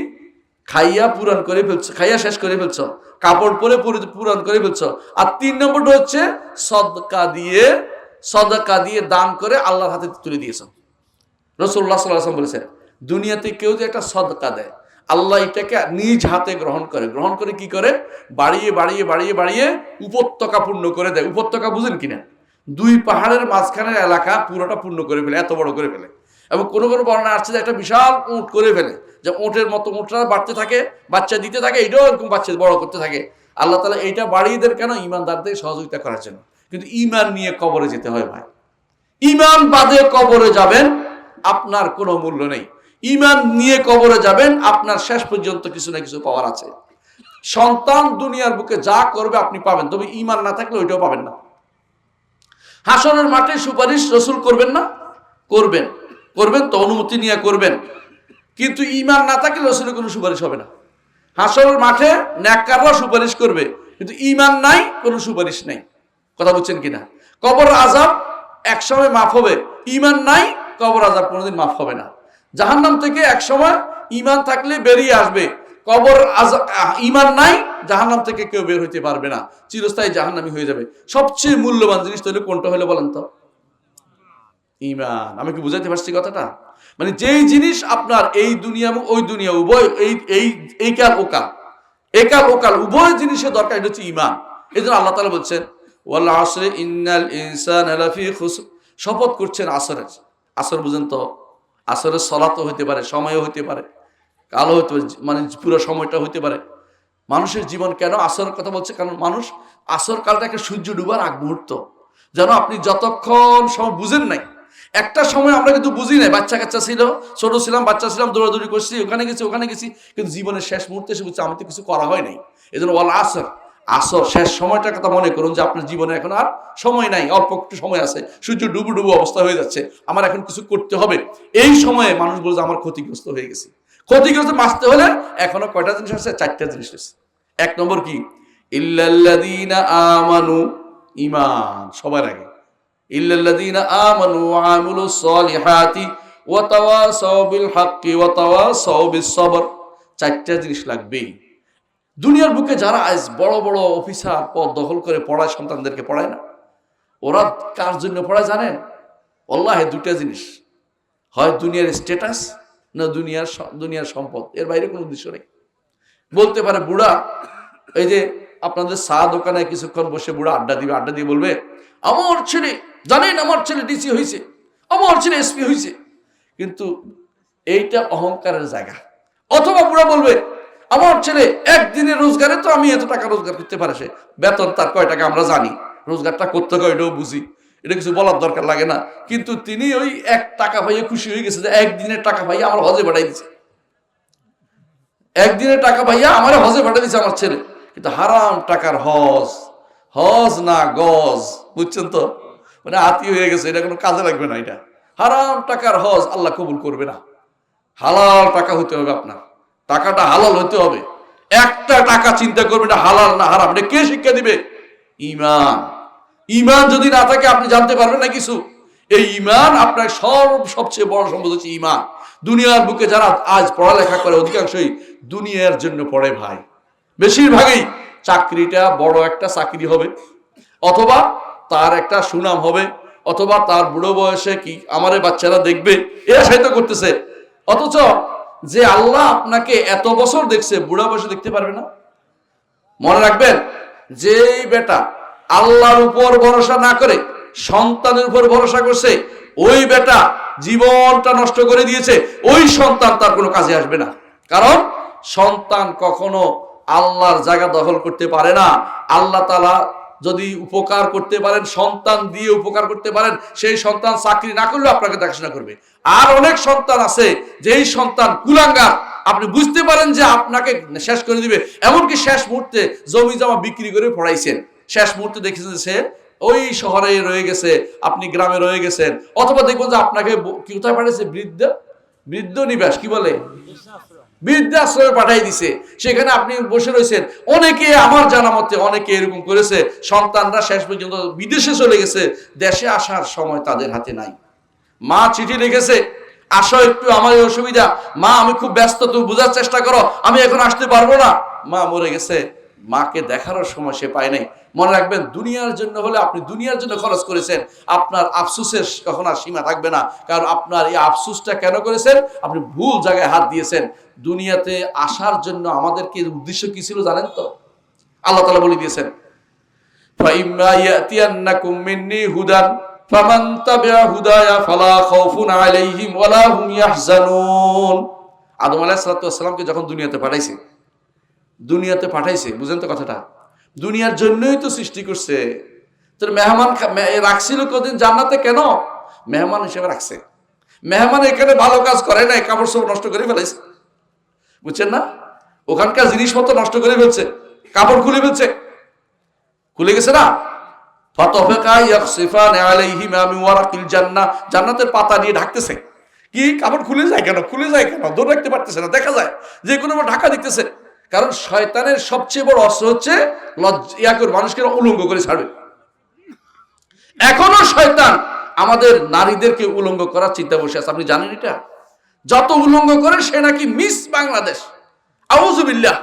খাইয়া পুরান করে ফেলছো, খাইয়া শেষ করে ফেলছো, কাপড় পরে পুরান করে ফেলছো। আর 3 নম্বরটা হচ্ছে সদকা দিয়ে দান করে আল্লাহর হাতে তুলে দিয়েছো। রাসূলুল্লাহ সাল্লাল্লাহু আলাইহি ওয়াসাল্লাম বলেছেন, দুনিয়াতে কেউ যে একটা সদকা দেয়, আল্লাহ এটাকে নিজ হাতে গ্রহণ করে কি করে? বাড়িয়ে বাড়িয়ে বাড়িয়ে বাড়িয়ে উপত্যকা পূর্ণ করে দেয়। উপত্যকা বুঝেন কিনা? 2 পাহাড়ের মাঝখানের এলাকা পুরোটা পূর্ণ করে ফেলে, এত বড় করে ফেলে। এবং কোনো কোনো বর্ণনা আসছে যে একটা বিশাল উট করে ফেলে, যে উটের মতো উটরা বাড়তে থাকে, বাচ্চা দিতে থাকে, এটাও এরকম বাচ্চা বড় করতে থাকে। আল্লাহ তাআলা এইটা বাড়িয়ে দেন কেন? ঈমানদারদের সহযোগিতা করার জন্য। কিন্তু ঈমান নিয়ে কবরে যেতে হয় ভাই। ঈমান বাদে কবরে যাবেন, আপনার কোনো মূল্য নেই। ঈমান নিয়ে কবরে যাবেন, আপনার শেষ পর্যন্ত কিছু না কিছু পাওয়ার আছে। সন্তান দুনিয়ার বুকে যা করবে আপনি পাবেন, তবে ঈমান না থাকলে ওইটাও পাবেন না। হাসরের মাঠে সুপারিশ রাসূল করবেন না? করবেন তো, অনুমতি নিয়ে করবেন। কিন্তু ঈমান না থাকলে রাসূলের কোনো সুপারিশ হবে না। হাসরের মাঠে নেককাররা সুপারিশ করবে, কিন্তু ঈমান নাই, কোনো সুপারিশ নাই। কথা বুঝছেন কিনা? কবর আযাব একসময় মাফ হবে, ঈমান নাই, কবর আযাব কোনোদিন মাফ হবে না। জাহান্নাম থেকে একসময় ঈমান থাকলে বেরিয়ে আসবে, কবর আযাব ঈমান নাই, জাহান্নাম থেকে কেউ বের হইতে পারবে না, চিরস্থায়ী জাহান্নামী হয়ে যাবে। সবচেয়ে মূল্যবান জিনিস তাহলে কোনটা হলো বলেন তো? ঈমান। আমি কি বুঝাইতে পারছি কথাটা? মানে যেই জিনিস আপনার এই দুনিয়া এবং ওই দুনিয়া উভয়, এই কাল ওকাল উভয় জিনিসের দরকার, এটা হচ্ছে ঈমান। এজন্য আল্লাহ তাআলা বলছেন, ওয়াল আসরি ইন্নাল ইনসানা লাফি খুসর, শপথ করছেন আসরের। আসর বুঝেন তো? আসরের সালাতও হইতে পারে, সময়ও হইতে পারে, কালও হইতে পারে, মানে পুরো সময়টা হইতে পারে। মানুষের জীবন কেন আসরের কথা বলছে? কারণ মানুষ আসর কালটা একটা সূর্য ডুবার আগ মুহূর্ত, যেন আপনি যতক্ষণ সময় বুঝেন নাই। একটা সময় আমরা কিন্তু বুঝি নাই, বাচ্চা কাচ্চা ছিল, ছোট ছিলাম, বাচ্চা ছিলাম, দৌড়াদৌড়ি করছি, ওখানে গেছি, কিন্তু জীবনের শেষ মুহূর্তে এসে বুঝছি আমি তো কিছু করা হয় নাই। এই জন্য ওয়াল আসর শেষ সময়টার কথা মনে করুন, যে আপনার জীবনে এখন আর সময় নাই, অল্প একটু সময় আছে, সূর্য ডুবু অবস্থা হয়ে যাচ্ছে, আমার এখন কিছু করতে হবে। এই সময়ে মানুষ বলছে আমার ক্ষতিগ্রস্ত হয়ে গেছে। ক্ষতিগ্রস্ত বাঁচতে হলে এখনো কয়টা জিনিস আছে? 4টা জিনিস আছে। 1 নম্বর কি? ইল্লাল্লাযীনা আমানু, ঈমান সবার আগে। ইল্লাল্লাযীনা আমানু ওয়া আমিলুস সলিহাতি ওয়া তাওয়াসাউ বিল হাক্কি ওয়া তাওয়াসাউ বিস সবর, চারটা জিনিস লাগবেই। দুনিয়ার বুকে যারা আজ বড় বড় অফিসার পদ দখল করে পড়ায়, সন্তানদেরকে পড়ায় না, ওরা কার জন্য পড়ায় জানেন? আল্লাহ দুটা জিনিস, হয় দুনিয়ার স্ট্যাটাস না দুনিয়ার সম্পদ, এর বাইরে কোনো উদ্দেশ্য নেই। বলতে পারে বুড়া, এই যে আপনাদের চা দোকানে কিছুক্ষণ বসে বুড়া আড্ডা দিয়ে বলবে, আমার ছেলে জানেন, আমার ছেলে ডিসি হয়েছে, আমার ছেলে এসপি হয়েছে, কিন্তু এইটা অহংকারের জায়গা। অথবা বুড়া বলবে, আমার ছেলে একদিনের রোজগারে তো আমি এত টাকা রোজগার করতে পারে, সে বেতন তার কয় টাকা আমরা জানি, রোজগারটা করতে হয় এটাও বুঝি, এটা কিছু বলার দরকার লাগে না, কিন্তু তিনি ওই 1 টাকা পাইয়ে খুশি হয়ে গেছে যে একদিনের টাকা পাইয়া আমার হজে পাঠাই দিচ্ছে, একদিনের টাকা পাইয়া আমার হজে পাঠিয়ে দিচ্ছে আমার ছেলে। কিন্তু হারাম টাকার হজ না গজ, বুঝছেন তো, মানে আতি হয়ে গেছে, এটা কোনো কাজে লাগবে না। এটা হারাম টাকার হজ আল্লাহ কবুল করবে না। হালাল টাকা হতে হবে, আপনার টাকাটা হালাল হতে হবে। একটা টাকা চিন্তা করবে এটা হালাল না হারাম, এটা কে শিক্ষা দিবে? ইমান যদি না থাকে আপনি জানতে পারবেন না কিছু। এই ইমান আপনার সবচেয়ে বড় সম্পদ হচ্ছে ইমান। দুনিয়ার বুকে যারা আজ পড়ালেখা করে অধিকাংশই দুনিয়ার জন্য পড়ে ভাই, বেশিরভাগই চাকরিটা বড় একটা চাকরি হবে, অথবা তার একটা সুনাম হবে, অথবা তার বুড়ো বয়সে কি আমারে বাচ্চারা দেখবে, এরা সাহিত্য করতেছে। অথচ যে আল্লাহ আপনাকে এত বছর দেখছে, বুড়া বয়সে দেখতে পারবে না। মনে রাখবেন, যেই বেটা আল্লাহর উপর ভরসা না করে সন্তানের উপর ভরসা করছে, ওই বেটা জীবনটা নষ্ট করে দিয়েছে, ওই সন্তান তার কোনো কাজে আসবে না। কারণ সন্তান কখনো আল্লাহর জায়গা দখল করতে পারে না। আল্লাহ তাআলা যদি উপকার করতে পারেন, সন্তান দিয়ে উপকার করতে পারেন, সেই সন্তান চাকরি না করলেও আপনাকে দেখাশোনা করবে। আর অনেক সন্তান আছে যেই সন্তান কুলাঙ্গার, আপনি বুঝতে পারেন যে আপনাকে শেষ করে দিবে, এমনকি শেষ মুহূর্তে জমি জমা বিক্রি করে পড়াইছেন, শেষ মুহূর্তে দেখেছেন সে ওই শহরে রয়ে গেছে, আপনি গ্রামে রয়ে গেছেন, অথবা দেখবেন যে আপনাকে কোথায় পাঠিয়েছে, বৃদ্ধ নিবাস, কি বলে, বৃদ্ধাশ্রমে পাঠাই দিছে, সেখানে আপনি বসে রয়েছেন। অনেকে, আমার জানা মতে অনেকে এরকম করেছে, সন্তানরা শেষ পর্যন্ত বিদেশে চলে গেছে, দেশে আসার সময় তাদের হাতে নাই। মা চিঠি লিখেছে, আসো একটু, আমার অসুবিধা, মা আমি খুব ব্যস্ত, তুমি বোঝার চেষ্টা করো, আমি এখন আসতে পারবো না। মা মরে গেছে, মাকে দেখারও সময় সে পায় নাই। মনে রাখবেন, দুনিয়ার জন্য হলে আপনি দুনিয়ার জন্য খরচ করেছেন, আপনার আফসোসের কখন আর সীমা থাকবে না। কারণ আপনার এই আফসোসটা কেন করেছেন? আপনি ভুল জায়গায় হাত দিয়েছেন। দুনিয়াতে আসার জন্য আমাদেরকে উদ্দেশ্য কি ছিল জানেন তো? আল্লাহ তাআলা বলে দিয়েছেন, ফাইম্মা ইয়াতিয়ান্নাকুম মিন্নি হুদান ফামান তাবিআ হুদায়া ফালা খাউফুন আলাইহিম ওয়ালা হুম ইয়াহজানুন। আদম আলাইহিস সালামকে যখন দুনিয়াতে পাঠাইছে, বুঝেন তো কথাটা, দুনিয়ার জন্যই তো সৃষ্টি করছে। তোর মেহমান রাখছিল কদিন জান্নাতে, কেন? মেহমান হিসেবে রাখছে। মেহমান এখানে ভালো কাজ করে নাই, কাপড় সব নষ্ট করে ফেলাইছে, বুঝছেন না? ওখানকার জিনিসপত্র নষ্ট করে ফেলছে, কাপড় খুলে ফেলছে, খুলে গেছে না, জান্নাতের পাতা দিয়ে ঢাকতেছে। কি, কাপড় খুলে যায় কেন? ধরে রাখতে পারতেছে না, দেখা যায় যে কোনো ঢাকা দিতেছে। কারণ শয়তানের সবচেয়ে বড় অস্ত্র হচ্ছে মানুষকে উলঙ্গ করে ছাড়বে। এখনো শয়তান আমাদের নারীদেরকে উলঙ্গ করার চিন্তা বসে আছে, আপনি জানেন এটা? যত উলঙ্গ করে সে নাকি মিস বাংলাদেশ। আউযুবিল্লাহ,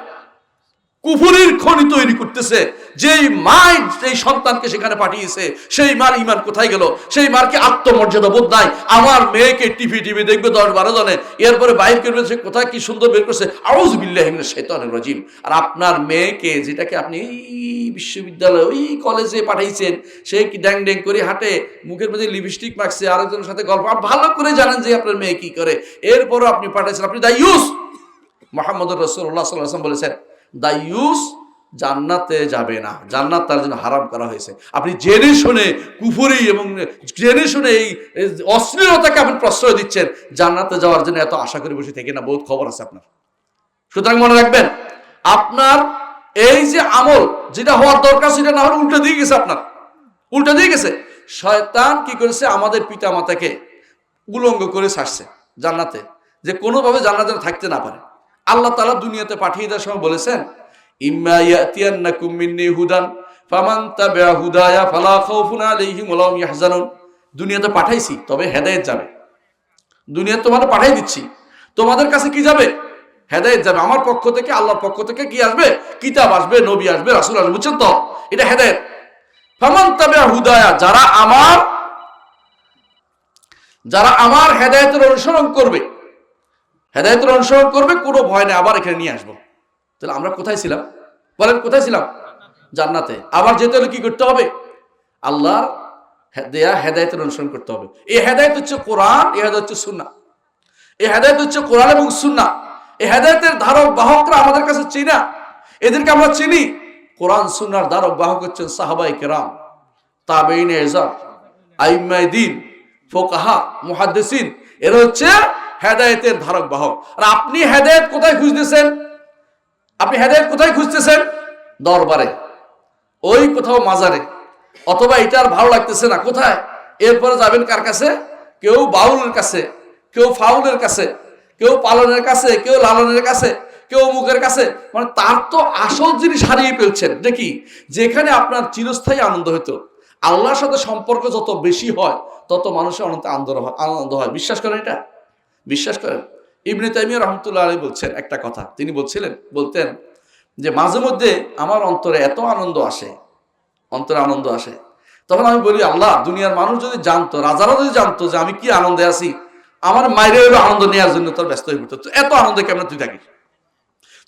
কুফুরির খনি তৈরি করতেছে। যেই মা এই সন্তানকে সেখানে পাঠিয়েছে, সেই মার ঈমান কোথায় গেল? সেই মার কি আত্মমর্যাদা বোধ নাই? আমার মেয়েকে টিভি দেখবে 10-12 জনে, এরপরে বাইর করবে, সে কোথায় কি সুন্দর বের করছে, আউযুবিল্লাহি মিনাশ শাইতানির রাজিম। আর আপনার মেয়েকে, যেটাকে আপনি এই বিশ্ববিদ্যালয়ে ওই কলেজে পাঠাইছেন, সে কি ড্যাং ড্যাং করে হাঁটে, মুখের মধ্যে লিপস্টিক মাখছে, আরেকজনের সাথে গল্প, আপনি ভালো করে জানেন যে আপনার মেয়ে কি করে, এরপরও আপনি পাঠাইছেন। আপনি দায়ুস। মুহাম্মদুর রাসূলুল্লাহ সাল্লাল্লাহু আলাইহি ওয়াসাল্লাম বলেছেন, দায়ুস জান্নাতে যাবে না, জান্নাত তার জন্য হারাম করা হয়েছে। আপনি জেনে শুনে কুফরি এবং জেনে শুনে এই অশ্লীলতাকে আপনি প্রশ্রয় দিচ্ছেন, জান্নাতে যাওয়ার জন্য এত আশা করে বসে থেকে না, বহুত খবর আছে আপনার। সুতরাং মনে রাখবেন, আপনার এই যে আমল যেটা হওয়ার দরকার সেটা না হলে উল্টা দিয়ে গেছে, আপনার উল্টা দিয়ে গেছে। শয়তান কি করেছে? আমাদের পিতা মাতাকে উলঙ্গ করে ছাড়ছে জান্নাতে, যে কোনোভাবে জান্নাতে থাকতে না পারে। আল্লাহ তাআলা দুনিয়াতে পাঠিয়ে দেওয়ার সময় বলেছেন, ইম্মা ইয়াতিয়ান্নাকুম মিন্নি হুদান ফামান তাবিআ হুদায়া ফালা খাউফুন আলাইহিম ওয়ালা হুম ইয়াহজানুন। দুনিয়াতে পাঠাইছি, তবে হেদায়েত যাবে। দুনিয়াতে তোমাদের পাঠাই দিচ্ছি, তোমাদের কাছে কি যাবে? হেদায়েত যাবে আমার পক্ষ থেকে, আল্লাহর পক্ষ থেকে কি আসবে? কিতাব আসবে, নবী আসবে, রাসূল আসবে, বুঝছেন তো? এটা হেদায়েত। ফামান তাবিআ হুদায়া, যারা আমার হেদায়েতের অনুসরণ করবে, হেদায়েতের অনুসরণ করবে, কোনো ভয় নেই। আবার এখানে নিয়ে আসবো। তাহলে আমরা কোথায় ছিলাম? বলেন কোথায় ছিলাম? জান্নাতে। আবার যেতে হলে কি করতে হবে? আল্লাহর দেয়া হেদায়েতের অনুসরণ করতে হবে। এই হেদায়েত হচ্ছে কোরআন, এই হেদায়েত হচ্ছে সুন্নাহ। এই হেদায়েত হচ্ছে কোরআন এবং সুন্নাহ। এই হেদায়েতের ধারক বাহকরা আমাদের কাছে চিনা, এদেরকে আমরা চিনি। কোরআন সুন্নাহর ধারক বাহক হচ্ছেন সাহাবায়ে কেরাম, তাবেঈনে ইজাম, আইম্মায়ে দ্বীন, ফুকাহা, মুহাদ্দিসিন। এরা হচ্ছে হেদায়েতের ধারক বাহক। আর আপনি হেদায়েত কোথায় খুঁজতেছেন? আপনি হেদায়েত কোথায় খুঁজতেছেন? দরবারে, ওই কোথাও মাজারে, অথবা এটা আর ভালো লাগতেছে না, কোথায়? এরপরে যাবেন কার কাছে? কেউ বাউলের কাছে, কেউ ফাউলের কাছে, কেউ পালনের কাছে, কেউ লালনের কাছে, কেউ মুখের কাছে। মানে তার তো আসল জিনিস হারিয়ে ফেলছেন। দেখি, যেখানে আপনার চিরস্থায়ী আনন্দ হইতো। আল্লাহর সাথে সম্পর্ক যত বেশি হয় তত মানুষের অনেক আনন্দ হয়। বিশ্বাস করেন এটা? বিশ্বাস করেন? ইবনে তাইমিয়া রাহমাতুল্লাহ আলাইহি বলছেন একটা কথা। তিনি বলতেন যে মাঝে মধ্যে আমার অন্তরে এত আনন্দ আসে, অন্তরে আনন্দ আসে, তখন আমি বলি, আল্লাহ, দুনিয়ার মানুষ যদি জানতো, রাজারা যদি জানতো যে আমি কি আনন্দে আছি, আমার মায়ের হলো আনন্দ নেওয়ার জন্য তোর ব্যস্ত হয়ে পড়তো। এত আনন্দ কেমন তুই থাকিস?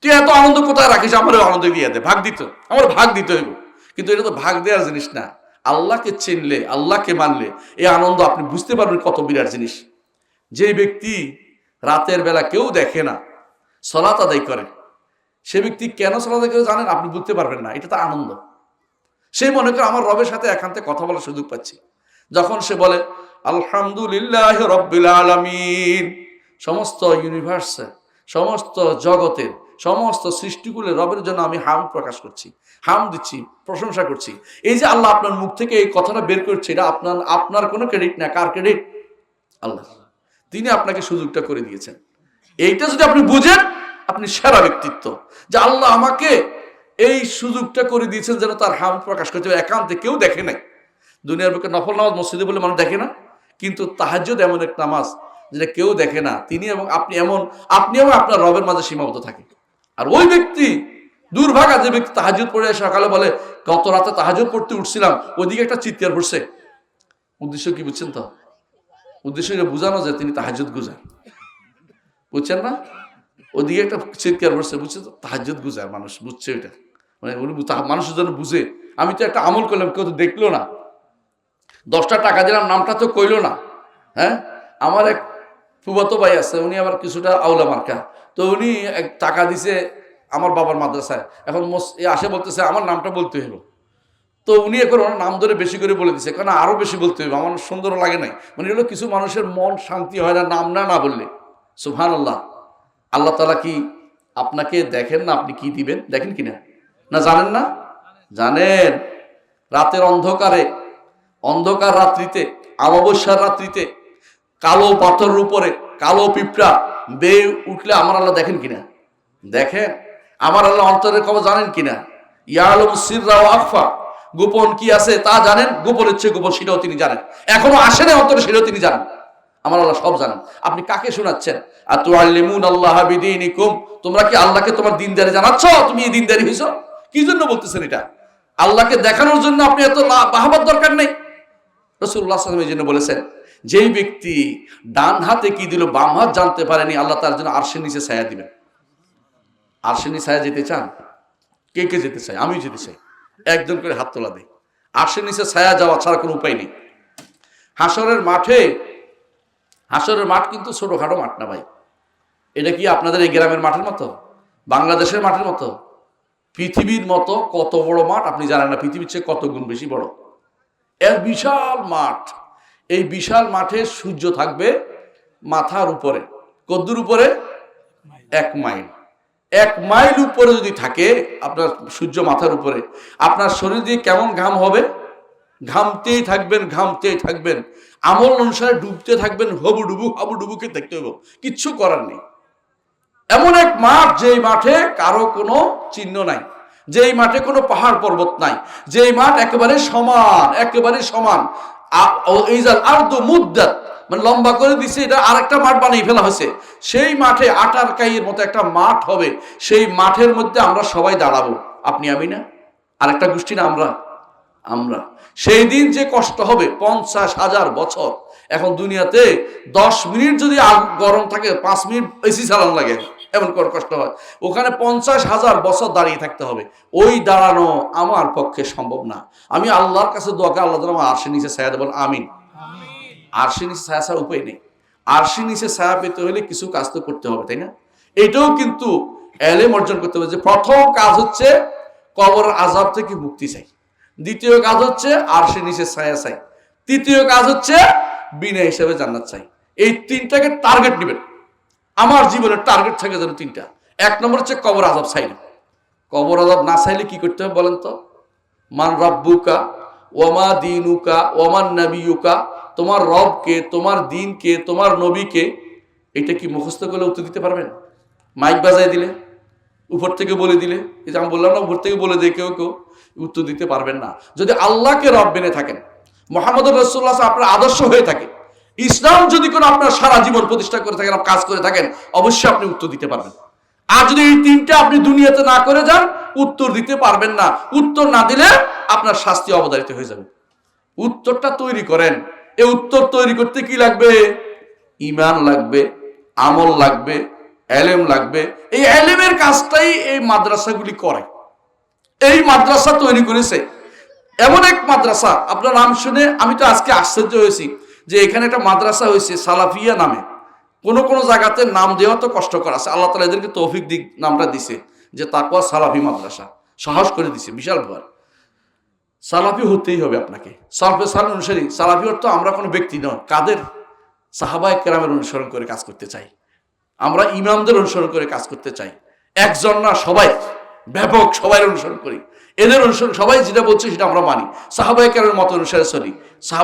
তুই এত আনন্দ কোথায় রাখিস? আমারও আনন্দ দিয়ে দে, ভাগ দিত, আমার ভাগ দিতে হইব। কিন্তু এটা তো ভাগ দেওয়ার জিনিস না। আল্লাহকে চিনলে, আল্লাহকে মানলে এই আনন্দ আপনি বুঝতে পারবেন কত বিরাট জিনিস। যে ব্যক্তি রাতের বেলা কেউ দেখে না সালাত আদায় করে, সে ব্যক্তি কেন সালাত আদায় করে জানেন? আপনি বুঝতে পারবেন না। এটা তো আনন্দ। সে মনে করে আমার রবের সাথে একান্তে কথা বলার সুযোগ পাচ্ছি। যখন সে বলে আলহামদুলিল্লাহি রাব্বিল আলামিন, সমস্ত ইউনিভার্সে, সমস্ত জগতের, সমস্ত সৃষ্টিকুলে রবের জন্য আমি হাম প্রকাশ করছি, হাম দিচ্ছি, প্রশংসা করছি। এই যে আল্লাহ আপনার মুখ থেকে এই কথাটা বের করছে, এটা আপনার কোনো ক্রেডিট না। কার ক্রেডিট? আল্লাহ। তিনি আপনাকে সুযোগটা করে দিয়েছেন। এইটা যদি আপনি বুঝেন, আপনি সেরা ব্যক্তিত্ব, যে আল্লাহ আমাকে এই সুযোগটা করে দিয়েছেন যেন তার হাম প্রকাশ করতে হবে। একান্তে কেউ দেখে নাই। দুনিয়ার বুকে নফল নামাজ মসজিদে বলে মানুষ দেখে না, কিন্তু তাহাজ্জুদ এমন এক নামাজ যেটা কেউ দেখে না। তিনি এবং আপনি এবং আপনার রবের মাঝে সীমাবদ্ধ থাকে। আর ওই ব্যক্তি দুর্ভাগা, যে ব্যক্তি তাহাজ্জুদ পড়ে সকালে বলে গত রাতে তাহাজ্জুদ পড়তে উঠছিলাম, ওইদিকে একটা চিৎকার পড়ছে। উদ্দেশ্য কি বুঝছেন তো? উদ্দেশ্য এটা বোঝানো যে তিনি তাহাজ্জুদ গুজার, বুঝছেন না? ওদিকে একটা চিৎকার পড়ছে, বুঝছে তো? তাহাজ্জুদ গুজার মানুষ, বুঝছে ওইটা, মানে মানুষের জন্য বুঝে। আমি তো একটা আমল করলাম, কেউ তো দেখলো না, 10টা টাকা দিলাম, নামটা তো কইলো না। হ্যাঁ, আমার এক ফুফাতো ভাই আছে, উনি আবার কিছুটা আউলা মার্কা, তো উনি এক টাকা দিছে আমার বাবার মাদ্রাসায়। এখন আসে বলতেছে আমার নামটা বলতে হইব। তো উনি এখন ওনার নাম ধরে বেশি করে বলে দিছে, কারণ আরো বেশি বলতে হইব, আমার সুন্দর লাগে নাই। মানে হলো কিছু মানুষের মন শান্তি হয় না নাম না বললে। সুবহানাল্লাহ। আল্লাহ তাআলা কি আপনাকে দেখেন না? আপনি কি দিবেন দেখেন কিনা? না জানেন না? জানেন। রাতের অন্ধকার রাত্রিতে, অমাবস্যার রাত্রিতে কালো পাথরের উপরে কালো পিঁপড়া বেয়ে উঠলে আমার আল্লাহ দেখেন কিনা? দেখেন। আমার আল্লাহ অন্তরের খবর জানেন কিনা? ইয়ালামু সিররা ওয়া আখফা, গোপন কি আছে তা জানেন, গোপনের চেয়ে গোপন সেটাও তিনি জানেন। এখনো আসে না অন্তরে, সেটাও তিনি জানেন। আমার আল্লাহ সব জানেন। আপনি কাকে শোনাচ্ছেন? আতুআল্লিমুনাল্লাহা বিদীনিকুম, তোমরা কি আল্লাহকে তোমার দিনদারি জানাচ্ছ? তুমি এই দিনদারি হইছো? কি জন্য বলতেছেন এটা? আল্লাহকে দেখানোর জন্য? আপনি এত বাহাবার দরকার নেই। রাসূলুল্লাহ সাল্লাল্লাহু আলাইহি ওয়াসাল্লাম এই জন্য বলেছেন, যেই ব্যক্তি ডান হাতে কি দিল বাম হাত জানতে পারেনি, আল্লাহ তার জন্য আরশের নিচে ছায়া দিবেন। আরশের নিচে ছায়া যেতে চান? কে কে যেতে চাই? আমিও যেতে চাই। একজন করে হাত তোলা দেয়। আরশের নিচে ছায়া যাওয়া ছাড়া কোনো উপায় নেই। হাসরের মাঠ কিন্তু ছোটখাটো মাঠ না ভাই। এটা কি আপনাদের এই গ্রামের মাঠের মতো, বাংলাদেশের মাঠের মতো? পৃথিবীর মতো কত বড় মাঠ আপনি জানেন না। পৃথিবীর চেয়ে কত গুণ বেশি বড়। এর বিশাল মাঠ। এই বিশাল মাঠে সূর্য থাকবে মাথার উপরে। কদ্দুর উপরে? 1 মাইল। 1 মাইল উপরে যদি থাকে আপনার সূর্য মাথার উপরে, আপনার শরীর দিয়ে কেমন ঘাম হবে? ঘামতেই থাকবেন। আমল অনুসারে ডুবতে থাকবেন। হাবুডুবুকে দেখতে হবে, কিচ্ছু করার নেই। এমন এক মাঠ, যেই মাঠে কারো কোনো চিহ্ন নাই, যেই মাঠে কোনো পাহাড় পর্বত নাই, যেই মাঠ একেবারে সমান। মানে লম্বা করে দিছে, এটা আরেকটা মাঠ বানিয়ে ফেলা হয়েছে। সেই মাঠে আটার কাইয়ের মতো একটা মাঠ হবে, সেই মাঠের মধ্যে আমরা সবাই দাঁড়াবো, আপনি আমি না, আরেকটা গোষ্ঠী না, আমরা সেই দিন যে কষ্ট হবে 50,000 বছর। এখন দুনিয়াতে 10 মিনিট যদি গরম থাকে 5 মিনিট এসি চালানো লাগে, এমন করে কষ্ট হয়। ওখানে 50,000 বছর দাঁড়িয়ে থাকতে হবে। ওই দাঁড়ানো আমার পক্ষে সম্ভব না। আমি আল্লাহর কাছে দোয়া করি, আল্লাহ আমার আরশের নিচে ছায়া দেবেন, আমিন। আরশের নিচে ছায়া ছাড়া উপায় নেই। আরশের নিচে ছায়া পেতে হলে কিছু কাজ তো করতে হবে, তাই না? এটাও কিন্তু এলেম অর্জন করতে হবে। যে প্রথম কাজ হচ্ছে কবর আযাব থেকে মুক্তি চাই, দ্বিতীয় কাজ হচ্ছে আরশের নিচে ছায়া চাই, তৃতীয় কাজ হচ্ছে বিনা হিসেবে জান্নাত চাই। এই তিনটাকে টার্গেট নেবেন। আমার জীবনের টার্গেট থাকে যেন তিনটা। 1 নম্বর হচ্ছে কবর আযাব চাই না। কবর আযাব না চাইলে কি করতে হবে বলেন তো? মান রাব্বুকা ওয়ামা দীনুকা ওয়ামান নাবিয়ুকা, তোমার রব কে, তোমার দিন কে, তোমার নবী কে, এটা কি মুখস্থ করলে উত্তর দিতে পারবেন? মাইক বাজায় দিলে, উপর থেকে বলে দিলে, এই যে আমি বললাম না, উপর থেকে বলে দিয়ে কেউ উত্তর দিতে পারবেন না। যদি আল্লাহকে রব মেনে থাকেন, মুহাম্মদ রাসূলুল্লাহ আপনার আদর্শ হয়ে থাকে, ইসলাম যদি কোনো আপনার সারা জীবন প্রতিষ্ঠা করে থাকেন, কাজ করে থাকেন, অবশ্যই আপনি উত্তর দিতে পারবেন। আর যদি এই তিনটা আপনি দুনিয়াতে না করে যান, উত্তর দিতে পারবেন না। উত্তর না দিলে আপনার শাস্তি অবধারিত হয়ে যাবে। উত্তরটা তৈরি করেন। এই উত্তর তৈরি করতে কি লাগবে? ঈমান লাগবে, আমল লাগবে, এলেম লাগবে। এই এলেমের কাজটাই এই মাদ্রাসাগুলি করে। এই মাদ্রাসা তৈরি করেছে এমন এক মাদ্রাসা, আপনার নাম শুনে আমি তো আজকে আশ্চর্য হয়েছি যে এখানে একটা মাদ্রাসা হয়েছে সালাফিয়া নামে। কোন কোন জায়গাতে নাম দেওয়া তো কষ্টকর আছে, আল্লাহ তাআলা এদেরকে তৌফিক দিক নামটা দিছে যে তাকওয়া সালাফি মাদ্রাসা, সাহস করে দিছে, বিশাল ব্যাপার। সালাফি হতেই হবে আপনাকে, সালফে সালেহ অনুসারী। সালাফি অর্থ আমরা কোনো ব্যক্তি নয়, কাদের? সাহাবায়ে কেরামের অনুসরণ করে কাজ করতে চাই আমরা, ইমামদের অনুসরণ করে কাজ করতে চাই। একজন না, সবাই, ব্যাপক সবাই অনুসরণ করি। এদের অনুসরণ, সবাই যেটা বলছে সেটা আমরা মানি। সাহাবায়ে কেরামের মত অনুসারে চলি,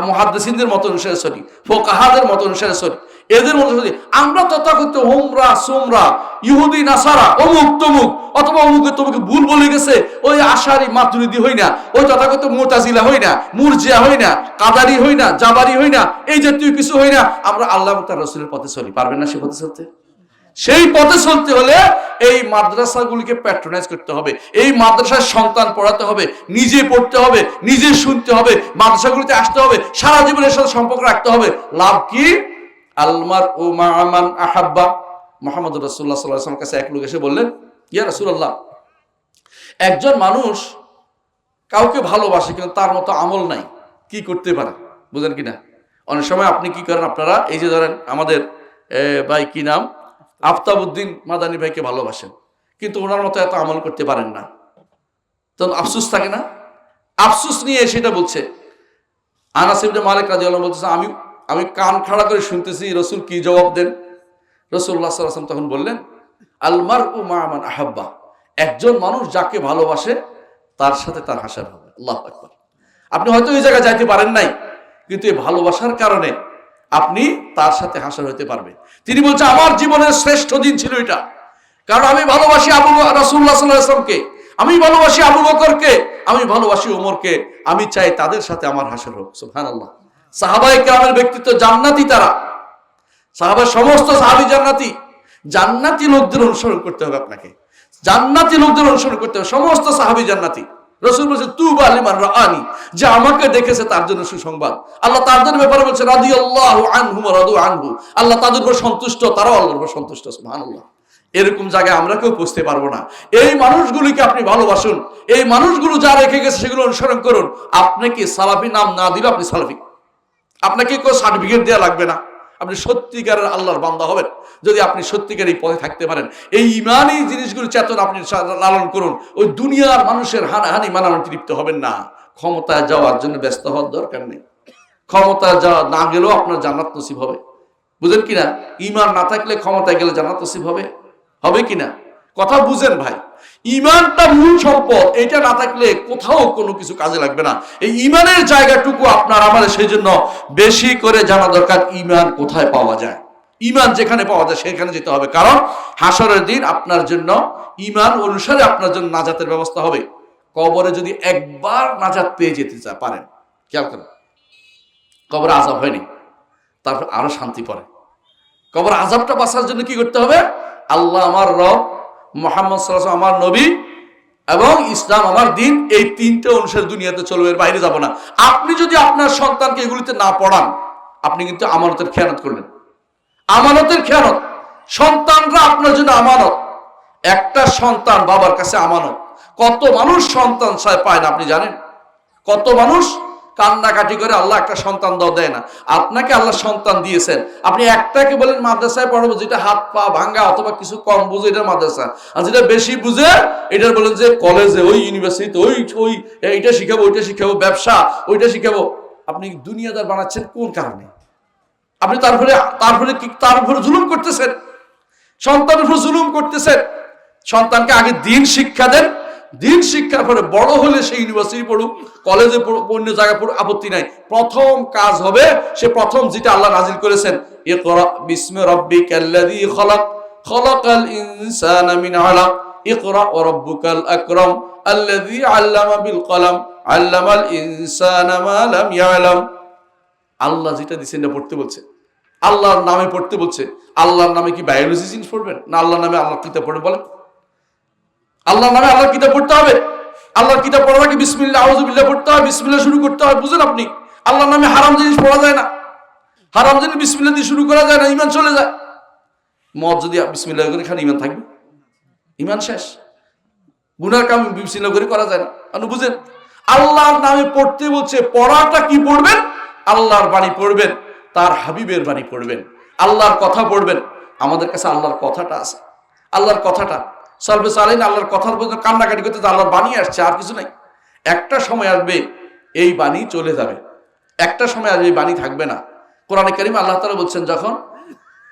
মুহাদ্দিসিনদের মত অনুসারে চলি, ফুকাহাদের মত অনুসারে চলি, এদের মত চলি। আমরা তথাকথিত হোমরা সোমরা ইহুদি নাসারা অমুক তমুক অথবা অমুকে তমুকে ভুল বলে গেছে, ওই আশারি মাতুরিদি হই না, ওই তথাকথিত মুতাজিলা হই না, মুরজিয়া হই না, কাদারি হই না, জাবারি হই না, এই জাতীয় কিছু হই না। আমরা আল্লাহ তার রাসূলের পথে চলি। পারবেন না সে পথে চলতে? সেই পথে চলতে হলে এই মাদ্রাসাগুলিকে প্যাট্রোনাইজ করতে হবে, এই মাদ্রাসার সন্তান পড়াতে হবে, নিজে পড়তে হবে, নিজে শুনতে হবে, মাদ্রাসাগুলিতে আসতে হবে, সারা জীবনের সাথে সম্পর্ক রাখতে হবে। লাভ কি? আলমার ও মান আহাব্বা। মুহাম্মদ রাসূলুল্লাহ সাল্লাল্লাহু আলাইহি ওয়াসাল্লামের কাছে এক লোক এসে বললেন, ইয়া রাসূলুল্লাহ, একজন মানুষ কাউকে ভালোবাসে কিন্তু তার মতো আমল নাই, কি করতে পারে? বুঝেন কিনা? অনেক সময় আপনি কি করেন, আপনারা এই যে ধরেন আমাদের ভাই কি নাম, আফতাবউদ্দিন মাদানী ভাইকে ভালোবাসেন, কিন্তু ওনার মতো এত আমল করতে পারেন না, তখন আফসোস থাকে না? আফসোস নিয়ে সেটা বলছে। আনাস ইবনে মালিক রাদিয়াল্লাহু আনহু বলতেছে, আমি কান খাড়া করে শুনতেছি রাসূল কি জবাব দেন। রাসূলুল্লাহ সাল্লাল্লাহু আলাইহি ওয়াসাল্লাম তখন বললেন, আল মারউ মা মান আহাব্বা, একজন মানুষ যাকে ভালোবাসে তার সাথে তার হাসর হবে। আল্লাহু আকবার। আপনি হয়তো এই জায়গায় যাইতে পারেন নাই, কিন্তু এই ভালোবাসার কারণে আপনি তার সাথে হাসর হতে পারবেন। তিনি বলছেন, আমার জীবনের শ্রেষ্ঠ দিন ছিল এটা, কারণ আমি ভালোবাসি রাসূলুল্লাহ সাল্লাল্লাহু আলাইহি ওয়াসাল্লামকে, আমি ভালোবাসি আবু বকরকে, আমি ভালোবাসি ওমরকে, আমি চাই তাদের সাথে আমার হাসর হোক। সুবহানাল্লাহ। সাহাবায়ে কেরামের ব্যক্তিত্ব জান্নাতি, তারা সাহাবার সমস্ত সাহাবী জান্নাতি। জান্নাতি লোকদের অনুসরণ করতে হবে আপনাকে, জান্নাতি লোকদের অনুসরণ করতে হবে। সমস্ত সাহাবী জান্নাতি। রাসূল বলেছেন, তুবা লিমান রাআনি, যে আমাকে দেখেছে তার জন্য সুসংবাদ। আল্লাহ তাদের ব্যাপারে বলছে, রাদিয়াল্লাহু আনহুম ওয়া রাদু আনহু, আল্লাহ তাদের উপর সন্তুষ্ট, তারাও আল্লাহর উপর সন্তুষ্ট। সুবহানাল্লাহ। এরকম জায়গায় আমরা কেউ পৌঁছতে পারবো না। এই মানুষগুলিকে আপনি ভালোবাসুন, এই মানুষগুলো যা রেখে গেছে সেগুলো অনুসরণ করুন। আপনাকে সালাফি নাম না দিলে আপনি সালাফি, আপনাকে কেউ সার্টিফিকেট দেওয়া লাগবে না। আপনি সত্যিকারের আল্লাহর বান্দা হবেন যদি আপনি সত্যিকার এই পথে থাকতে পারেন। এই ইমানি জিনিসগুলো চেতন আপনি লালন করুন। ওই দুনিয়ার মানুষের হানাহানি মানানো তৃপ্ত হবেন না। ক্ষমতায় যাওয়ার জন্য ব্যস্ত হওয়ার দরকার নেই। ক্ষমতায় যাওয়া না গেলেও আপনার জান্নাত নসিব হবে। বুঝেন কিনা? ইমান না থাকলে ক্ষমতায় গেলে জান্নাত নসিব হবে, হবে কিনা? কথা বুঝেন ভাই। ইমানটা মূল সম্পদ, এটা না থাকলে কোথাও কোনো কিছু কাজে লাগবে না। এই ইমানের জায়গাটুকু আপনার আমাদের সেই জন্য বেশি করে জানা দরকার, ইমান কোথায় পাওয়া যায়। ইমান যেখানে পাওয়া যায় সেখানে যেতে হবে, কারণ হাসরের দিন আপনার জন্য ইমান অনুসারে আপনার জন্য নাজাতের ব্যবস্থা হবে। কবরে যদি একবার নাজাত পেয়ে যেতে পারেন, খেয়াল করেন, কবরে আযাব হয়নি, তারপর আরো শান্তি পড়ে। কবর আযাবটা বাঁচার জন্য কি করতে হবে? আল্লাহ আমার রব, মুহাম্মদ সাল্লাল্লাহু আলাইহি ওয়াসাল্লাম আমার নবী এবং ইসলাম আমার দিন, এই তিনটে অনুসারে দুনিয়াতে চলবে, এর বাইরে যাব না। আপনি যদি আপনার সন্তানকে এগুলিতে না পড়ান, আপনি কিন্তু আমানতের খেয়ানত করলেন। আমানতের খেয়ানত। সন্তানরা আপনার জন্য আমানত। একটা সন্তান বাবার কাছে আমানত। কত মানুষ সন্তান পায় না আপনি জানেন? কত মানুষ কান্নাকাটি করে আল্লাহ একটা সন্তান দেয় না। আপনাকে আল্লাহ সন্তান দিয়েছেন, আপনি একটাকে বলেন মাদ্রাসায় পড়াবো, যেটা হাত পা ভাঙ্গা অথবা কিছু কম বুঝে এটা মাদ্রাসা, আর যেটা বেশি বুঝে এটা বলেন যে কলেজে, ওই ইউনিভার্সিটিতে, ওই এইটা শিখাবো, ওইটা শিখাবো, ব্যবসা ওইটা শিখাবো। আপনি দুনিয়াদার বানাচ্ছেন কোন কারণে? আপনি তারপরে জুলুম করতেছেন, সন্তানের উপর জুলুম করতেছেন। সন্তানকে আগে দিন শিক্ষা দেন, দিন শিক্ষার পরে বড় হলে সে ইউনিভার্সিটি পড়ুক, কলেজে পড়ুক, অন্য জায়গায় পড়ুক, আপত্তি নাই। প্রথম কাজ হবে সে প্রথম যেটা আল্লাহ নাজিল করেছেন, ইকরা বিসমি রাব্বিকাল্লাযী খলাক, খলাকাল ইনসানা মিন আলাক, ইকরা ওয়া রাব্বুকাল আকরাম আল্লাযী আল্লামা বিল কলম আল্লামাল ইনসানা মা লাম ইয়ালাম। আল্লাহ যেটা দিয়েছেন এটা পড়তে বলছে, আল্লাহর নামে পড়তে বলছে। আল্লাহর নামে কি বায়োলজি জিনিস পড়বেন না? আল্লাহর নামে আল্লাহর কিতাব পড়ে বলেন? আল্লাহর নামে আল্লাহর কিতাব পড়তে হবে। আল্লাহর কিতাব পড়ার আগে বিসমিল্লাহ আউযুবিল্লাহ পড়তে হয়, বিসমিল্লাহ শুরু করতে হয়। বুঝেন আপনি? আল্লাহর নামে হারাম জিনিস পড়া যায় না, হারাম জিনিস বিসমিল্লাহ দিয়ে শুরু করা যায় না, ঈমান চলে যায়। মদ যদি বিসমিল্লাহ করে খান, ঈমান থাকবে? ঈমান শেষ। গুনার কাম বিসমিল্লাহ করে করা যায় না। আপনি বুঝেন? আল্লাহর নামে পড়তে বলছে। পড়াটা কি পড়বেন? আল্লাহর বাণী পড়বেন, তার হাবিবের বাণী পড়বেন, আল্লাহর কথা পড়বেন। আমাদের কাছে আল্লাহর কথাটা আছে, আল্লাহর কথাটা সালফে সালেহিন আল্লাহর কথার পর্যন্ত কান্নাকাটি করতে, আল্লাহর বাণী আসছে, আর কিছু নাই। একটা সময় আসবে এই বাণী চলে যাবে, একটা সময় আসবে এই বাণী থাকবে না। কোরআনে কারীমে আল্লাহ তাআলা বলছেন, যখন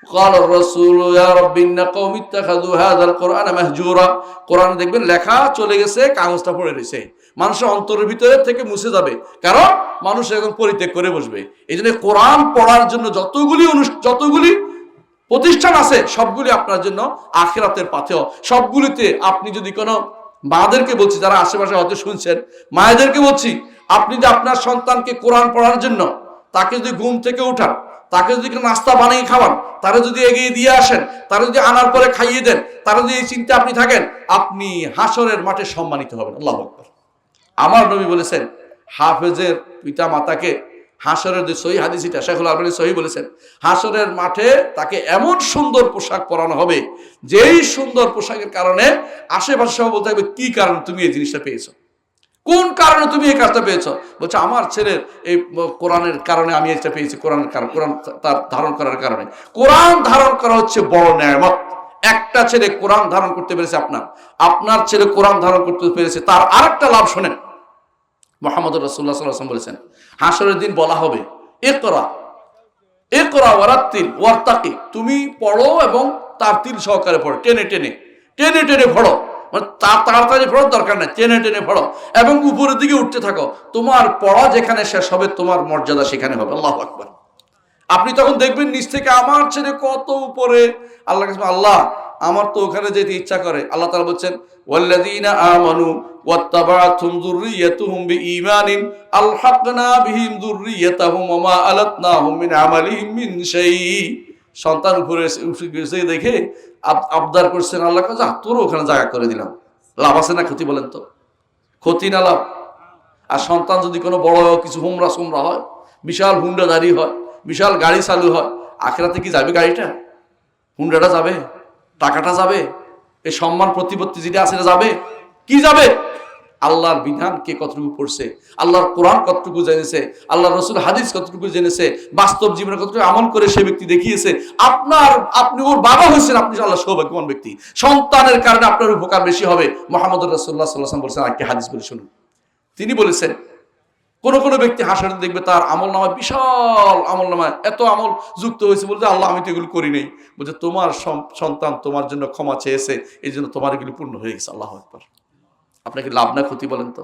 قال الرسول يا رب ان قوم اتخذوا هذا القرآن مهجورا, কোরআনে দেখবেন লেখা চলে গেছে, কাগজটা পড়ে রয়েছে, মানুষের অন্তরের ভিতরে থেকে মুছে যাবে, কারণ মানুষ এখন পরিত্যাগ করে বসবে। এই জন্য কোরআন পড়ার জন্য যতগুলি প্রতিষ্ঠান আছে সবগুলি আপনার জন্য আখিরাতের পাথেয়। সবগুলিতে আপনি যদি কোনো মাদেরকে বলছি, যারা আশেপাশে হয়তো শুনছেন, মায়েদেরকে বলছি, আপনি যদি আপনার সন্তানকে কোরআন পড়ার জন্য তাকে যদি ঘুম থেকে উঠান, তাকে যদি নাস্তা বানিয়ে খাওয়ান, তারা যদি এগিয়ে দিয়ে আসেন, তারা যদি আনার পরে খাইয়ে দেন, তারা যদি এই চিন্তা আপনি থাকেন, আপনি হাসরের মাঠে সম্মানিত হবেন। আল্লাহু আকবার। আমার নবী বলেছেন, হাফেজের পিতা মাতাকে হাসরের যে সহিহ হাদিস, এটা শেখুল আলবানী সহিহ বলেছেন, হাসরের মাঠে তাকে এমন সুন্দর পোশাক পরানো হবে, যেই সুন্দর পোশাকের কারণে আশেপাশে সব বলতে হবে, কি কারণে তুমি এই জিনিসটা পেয়েছো, কোন কারণে তুমি এই কাজটা পেয়েছো? বলছে, আমার ছেলের এই কোরআনের কারণে আমি এটা পেয়েছি, কোরআনের কারণে, কোরআন তার ধারণ করার কারণে। কোরআন ধারণ করা হচ্ছে বড় নেয়ামত। একটা ছেলে কোরআন ধারণ করতে পেরেছে, আপনার ছেলে কোরআন ধারণ করতে পেরেছে, তার আরেকটা লাভ শোনেন। মুহাম্মদ রাসূলুল্লাহ সাল্লাল্লাহু আলাইহি ওয়াসাল্লাম বলেছেন, হাসরের দিন বলা হবে, ইকরা ইকরা ওয়ারাত্তিল ওয়ারতাকি, তুমি পড়ো এবং তার তিল সহকারে পড়ো, টেনে টেনে টেনে টেনে পড়ো, মানে তাড়াতাড়ি পড়ার দরকার নেই, টেনে টেনে পড়ো এবং উপরের দিকে উঠতে থাকো। তোমার পড়া যেখানে শেষ হবে, তোমার মর্যাদা সেখানে হবে। আল্লাহু আকবার। আপনি তখন দেখবেন নিচ থেকে আমার ছেলে কত উপরে, আল্লাহ কাছে, আল্লাহ আমার তো ওখানে যেতে ইচ্ছা করে। আল্লাহ তাআলা বলছেন, ওয়াল্লাযীনা আমানু ওয়াত্তাবাআতুহুম যুররিয়্যাতুহুম বিঈমানিন আলহাকনা বিহিম যুররিয়্যাতাহুম ওয়া মা আলাতনাহুম মিন আমালিহিম মিন শাই। সন্তান উপরে গেছে দেখে আবদার করছেন, আল্লাহ কাছে, তোর ওখানে জায়গা করে দিলাম। লাভ আছে না ক্ষতি? বলেন তো, ক্ষতি না লাভ? আর সন্তান যদি কোনো বড় কিছু হুমরা সুমরা হয়, বিশাল হুন্ডাদারি হয়, বিশাল গাড়ি চালু হয়, আখিরাতে কি যাবে গাড়িটা? হুন্ডাটা যাবে? টাকাটা যাবে? এই সম্মান প্রতিপত্তি যেটা আছে এটা যাবে? কি যাবে? আল্লাহর বিধান কে কতটুকু পড়ছে, আল্লাহর কোরআন কতটুকু জেনেছে, আল্লাহর রাসূল হাদিস কতটুকু জেনেছে, বাস্তব জীবনে কতটুকু আমল করে সে ব্যক্তি দেখিয়েছে। আপনি ওর বাবা হয়েছেন, আপনি আল্লাহ সৌভাগ্যবান ব্যক্তি। সন্তানের কারণে আপনার উপকার বেশি হবে। মুহাম্মদ রাসূলুল্লাহ সাল্লাল্লাহু আলাইহি ওয়াসাল্লাম বলেছেন, একটা হাদিস বলে শুনুন। তিনি বলেছেন, কোন ব্যক্তি হাসরে দেখবে তার আমল নামায়, বিশাল আমল নামায় এত আমল যুক্ত হয়েছে, বলতে আল্লাহ আমি তো এগুলো করি নাই। বলছে, তোমার সন্তান তোমার জন্য ক্ষমা চেয়েছে, এই জন্য তোমার এগুলি পূর্ণ হয়ে গেছে। আল্লাহু আকবার। আপনাকে লাভ না ক্ষতি বলেন তো?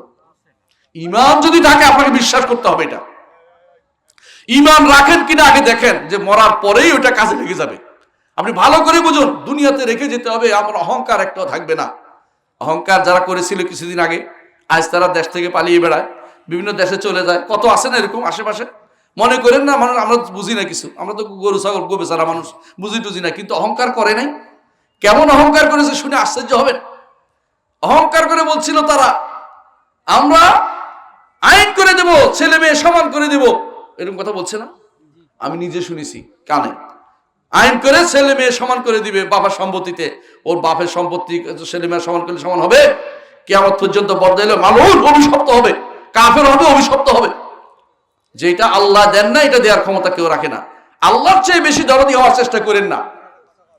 ঈমান যদি থাকে, আপনাকে বিশ্বাস করতে হবে এটা। ঈমান রাখেন কিনা আগে দেখেন, যে মরার পরেই ওটা কাজে লেগে যাবে। আপনি ভালো করে বুঝুন, দুনিয়াতে রেখে যেতে হবে, আমার অহংকার একটাও থাকবে না। অহংকার যারা করেছিল কিছুদিন আগে, আজ তারা দেশ থেকে পালিয়ে বেড়ায়, বিভিন্ন দেশে চলে যায়। কত আছে না এরকম আশেপাশে? মনে করেন না মানুষ, আমরা বুঝি না কিছু, আমরা তো গরু ছাগল গোবেচারা মানুষ, বুঝি টুঝি না, কিন্তু অহংকার করে নাই। কেমন অহংকার করেছে শুনে আশ্চর্য হবেন। অহংকার করে বলছিল তারা, আমরা আইন করে দেব, ছেলে মেয়ে সমান করে দেব, এরকম কথা বলছে না? আমি নিজে শুনেছি কানে। আইন করে ছেলে মেয়ে সমান করে দিবে বাবার সম্পত্তিতে, ওর বাপের সম্পত্তি ছেলে মেয়ে সমান করলে সমান হবে? কিয়ামত পর্যন্ত বদলাইলে মালউন, অভিশপ্ত হবে, কাফের হবে, অভিশপ্ত হবে। যেটা আল্লাহ দেন না, এটা দেওয়ার ক্ষমতা কেউ রাখে না। আল্লাহর চেয়ে বেশি দরদি হওয়ার চেষ্টা করেন না,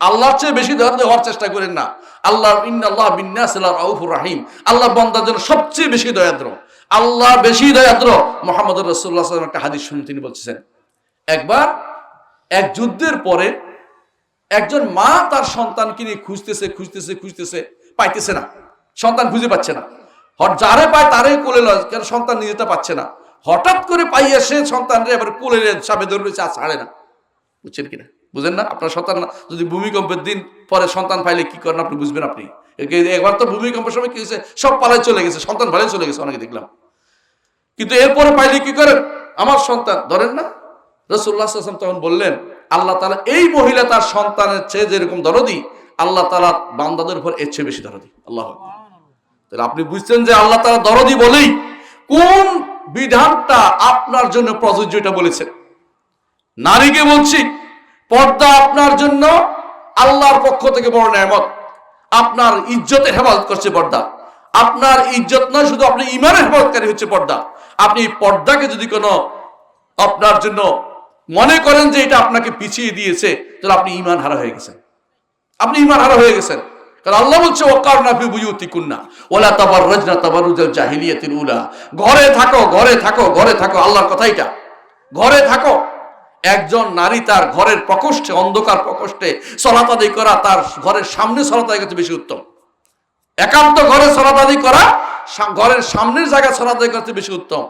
আল্লাহর চেয়ে বেশি দরদি হওয়ার চেষ্টা করেন না। আল্লাহ ইন্নাল্লাহ বিন্নাসি লারাউফুর রাহিম, আল্লাহ বান্দার জন্য সবচেয়ে বেশি দয়াদ্র, আল্লাহ বেশি দয়াদ্র। মুহাম্মদুর রাসূলুল্লাহ সাল্লাল্লাহু আলাইহি ওয়াসাল্লাম একটা হাদিস শুনে তিনি বলছেন, একবার এক যুদ্ধের পরে একজন মা তার সন্তানকে নিয়ে খুঁজতেছে, পাইতেছে না, সন্তান খুঁজে পাচ্ছে না। যারে পায় তারে কোলে লয়, কারণ সন্তান নিজেটা পাচ্ছে না। হঠাৎ করে পাইয়া সে সন্তানরে এবার কোলে চাপে ধরবে, ছাড়ে না। বুঝছেন কিনা? বুঝেন না? আপনার সন্তান যদি ভূমিকম্পের দিন পরে সন্তান পাইলে কি করেন আপনি বুঝবেন। আপনি একবার তো ভূমিকম্পের সময় কি হয়েছে, সব পালায় চলে গেছে, সন্তান ভালোই চলে গেছে, অনেকে দেখলাম। কিন্তু এরপরে পাইলে কি করেন? আমার সন্তান ধরেন না। রাসূলুল্লাহ সাল্লাল্লাহু আলাইহি ওয়াসাল্লাম তখন বললেন, আল্লাহ তাআলা এই মহিলা তার সন্তানের চেয়ে যেরকম দরদি, আল্লাহ তাআলা বান্দাদের উপর এর চেয়ে বেশি দরদি। আল্লাহু আকবার। তাহলে আপনি বুঝছেন যে আল্লাহ তাআলা দরদি বলেই কোন বিধানটা আপনার জন্য প্রযোজ্য এটা বলেছেন। নারীকে বলছি, পর্দা আপনার জন্য আল্লাহর পক্ষ থেকে বড় নেয়ামত। আপনার ইজ্জতের হেফাজত করছে পর্দা। আপনার ইজ্জত নয়, শুধু আপনি ঈমানের হেফাজতকারী হচ্ছে পর্দা। আপনি পর্দাকে যদি কোনো আপনার জন্য মনে করেন যে এটা আপনাকে পিছিয়ে দিয়েছে, তাহলে আপনি ঈমান হারা হয়ে গেছেন, আপনি ঈমান হারা হয়ে গেছেন। কারণ আল্লাহ বলছে ওয়াকারনা ফি বুয়ুতিকুন্না ওয়ালা তাবাররাজনা তাবাররুজাল জাহিলিয়াতিল উলা, ঘরে থাকো, ঘরে থাকো, ঘরে থাকো। আল্লাহর কথা এটা, ঘরে থাকো। একজন নারী তার ঘরের প্রকোষ্ঠে, অন্ধকার প্রকোষ্ঠে সালাত আদায় করা, তার ঘরের সামনে সালাত আদায় করতে বেশি উত্তম। একান্ত ঘরে সালাত আদায় করা, ঘরের সামনের জায়গায় সালাত আদায় করতে বেশি উত্তম।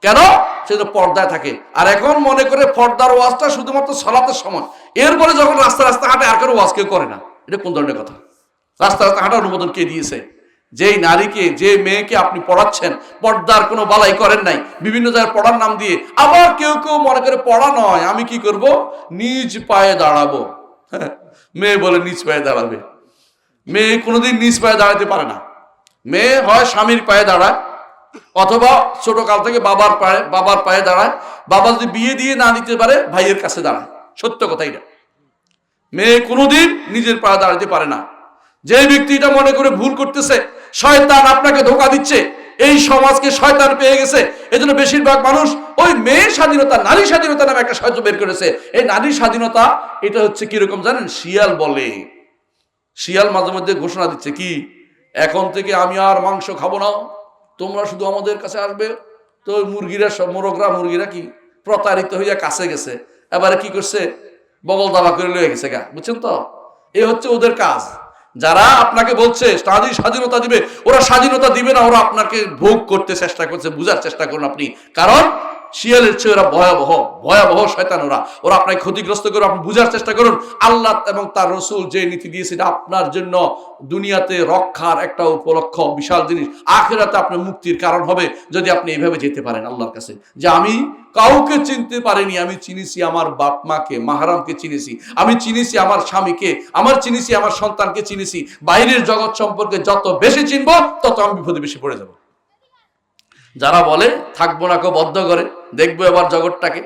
কেন? সে তো পর্দায় থাকে। আর এখন মনে করে পর্দার ওয়াজটা শুধুমাত্র সালাতের সময়, এরপরে যখন রাস্তা রাস্তা হাঁটে আর কোনো ওয়াজ কেউ করে না। এটা কোন ধরনের কথা? রাস্তা রাস্তা হাঁটার অনুমোদন কে দিয়েছে? যেই নারীকে, যে মেয়েকে আপনি পড়াচ্ছেন, পর্দার কোনো বালাই করেন নাই, বিভিন্ন জায়গায় পড়ার নাম দিয়ে। আবার কেউ কেউ মনে করে পড়া নয়, আমি কি করব, নিজ পায়ে দাঁড়াবো। মেয়ে বলে নিজ পায়ে দাঁড়াবে। মেয়ে কোনোদিন নিজ পায়ে দাঁড়াতে পারে না। মেয়ে হয় স্বামীর পায়ে দাঁড়ায়, অথবা ছোট কাল থেকে বাবার পায়ে দাঁড়ায়। বাবা যদি বিয়ে দিয়ে না দিতে পারে, ভাইয়ের কাছে দাঁড়ায়। সত্য কথা এটা। মেয়ে কোনোদিন নিজের পায়ে দাঁড়াতে পারে না। যে ব্যক্তিটা মনে করে ভুল করতেছে, শয়তান আপনাকে ধোঁকা দিচ্ছে, এই সমাজকে শয়তান পেয়ে গেছে। এজন্য বেশিরভাগ মানুষ ওই মেয়ের স্বাধীনতা, নারী স্বাধীনতা নামে একটা শব্দ বের করেছে। এই নারী স্বাধীনতা এটা হচ্ছে কিরকম জানেন? শিয়াল বলে। শিয়াল মাঝে মধ্যে ঘোষণা দিচ্ছে কি, এখন থেকে আমি আর মাংস খাবো না, তোমরা শুধু আমাদের কাছে আসবে। তো মুরগিরা কি প্রতারিত হইয়া কাছে গেছে, এবারে কি করছে, বগল দাবা করে লয়ে গেছে গা। বুঝছেন তো? এ হচ্ছে ওদের কাজ। যারা আপনাকে বলছে স্বাধীনতা দিবে, ওরা স্বাধীনতা দিবে না, ওরা আপনাকে ভোগ করতে চেষ্টা করছে। বুঝার চেষ্টা করুন আপনি, কারণ শিয়ালের চেয়ে ওরা ভয়াবহ শয়তান। ওরা আপনাকে ক্ষতিগ্রস্ত করে। আপনি বুঝার চেষ্টা করুন, আল্লাহ এবং তার রসুল যে নীতি দিয়েছে এটা আপনার জন্য দুনিয়াতে রক্ষার একটা উপলক্ষ, বিশাল জিনিস। আখিরাতে আপনার মুক্তির কারণ হবে যদি আপনি এইভাবে যেতে পারেন আল্লাহর কাছে, যে আমি কাউকে চিনতে পারিনি, আমি চিনেছি আমার বাপ মাকে, মাহারামকে চিনেছি, আমি চিনেছি আমার স্বামীকে, চিনেছি আমার সন্তানকে চিনেছি। বাইরের জগৎ সম্পর্কে যত বেশি চিনবো, তত আমি বিপদে বেশি পড়ে যাব। যারা বলে থাকবো না কেউ বদ্ধ করে, দেখবো এবার জগৎটাকে,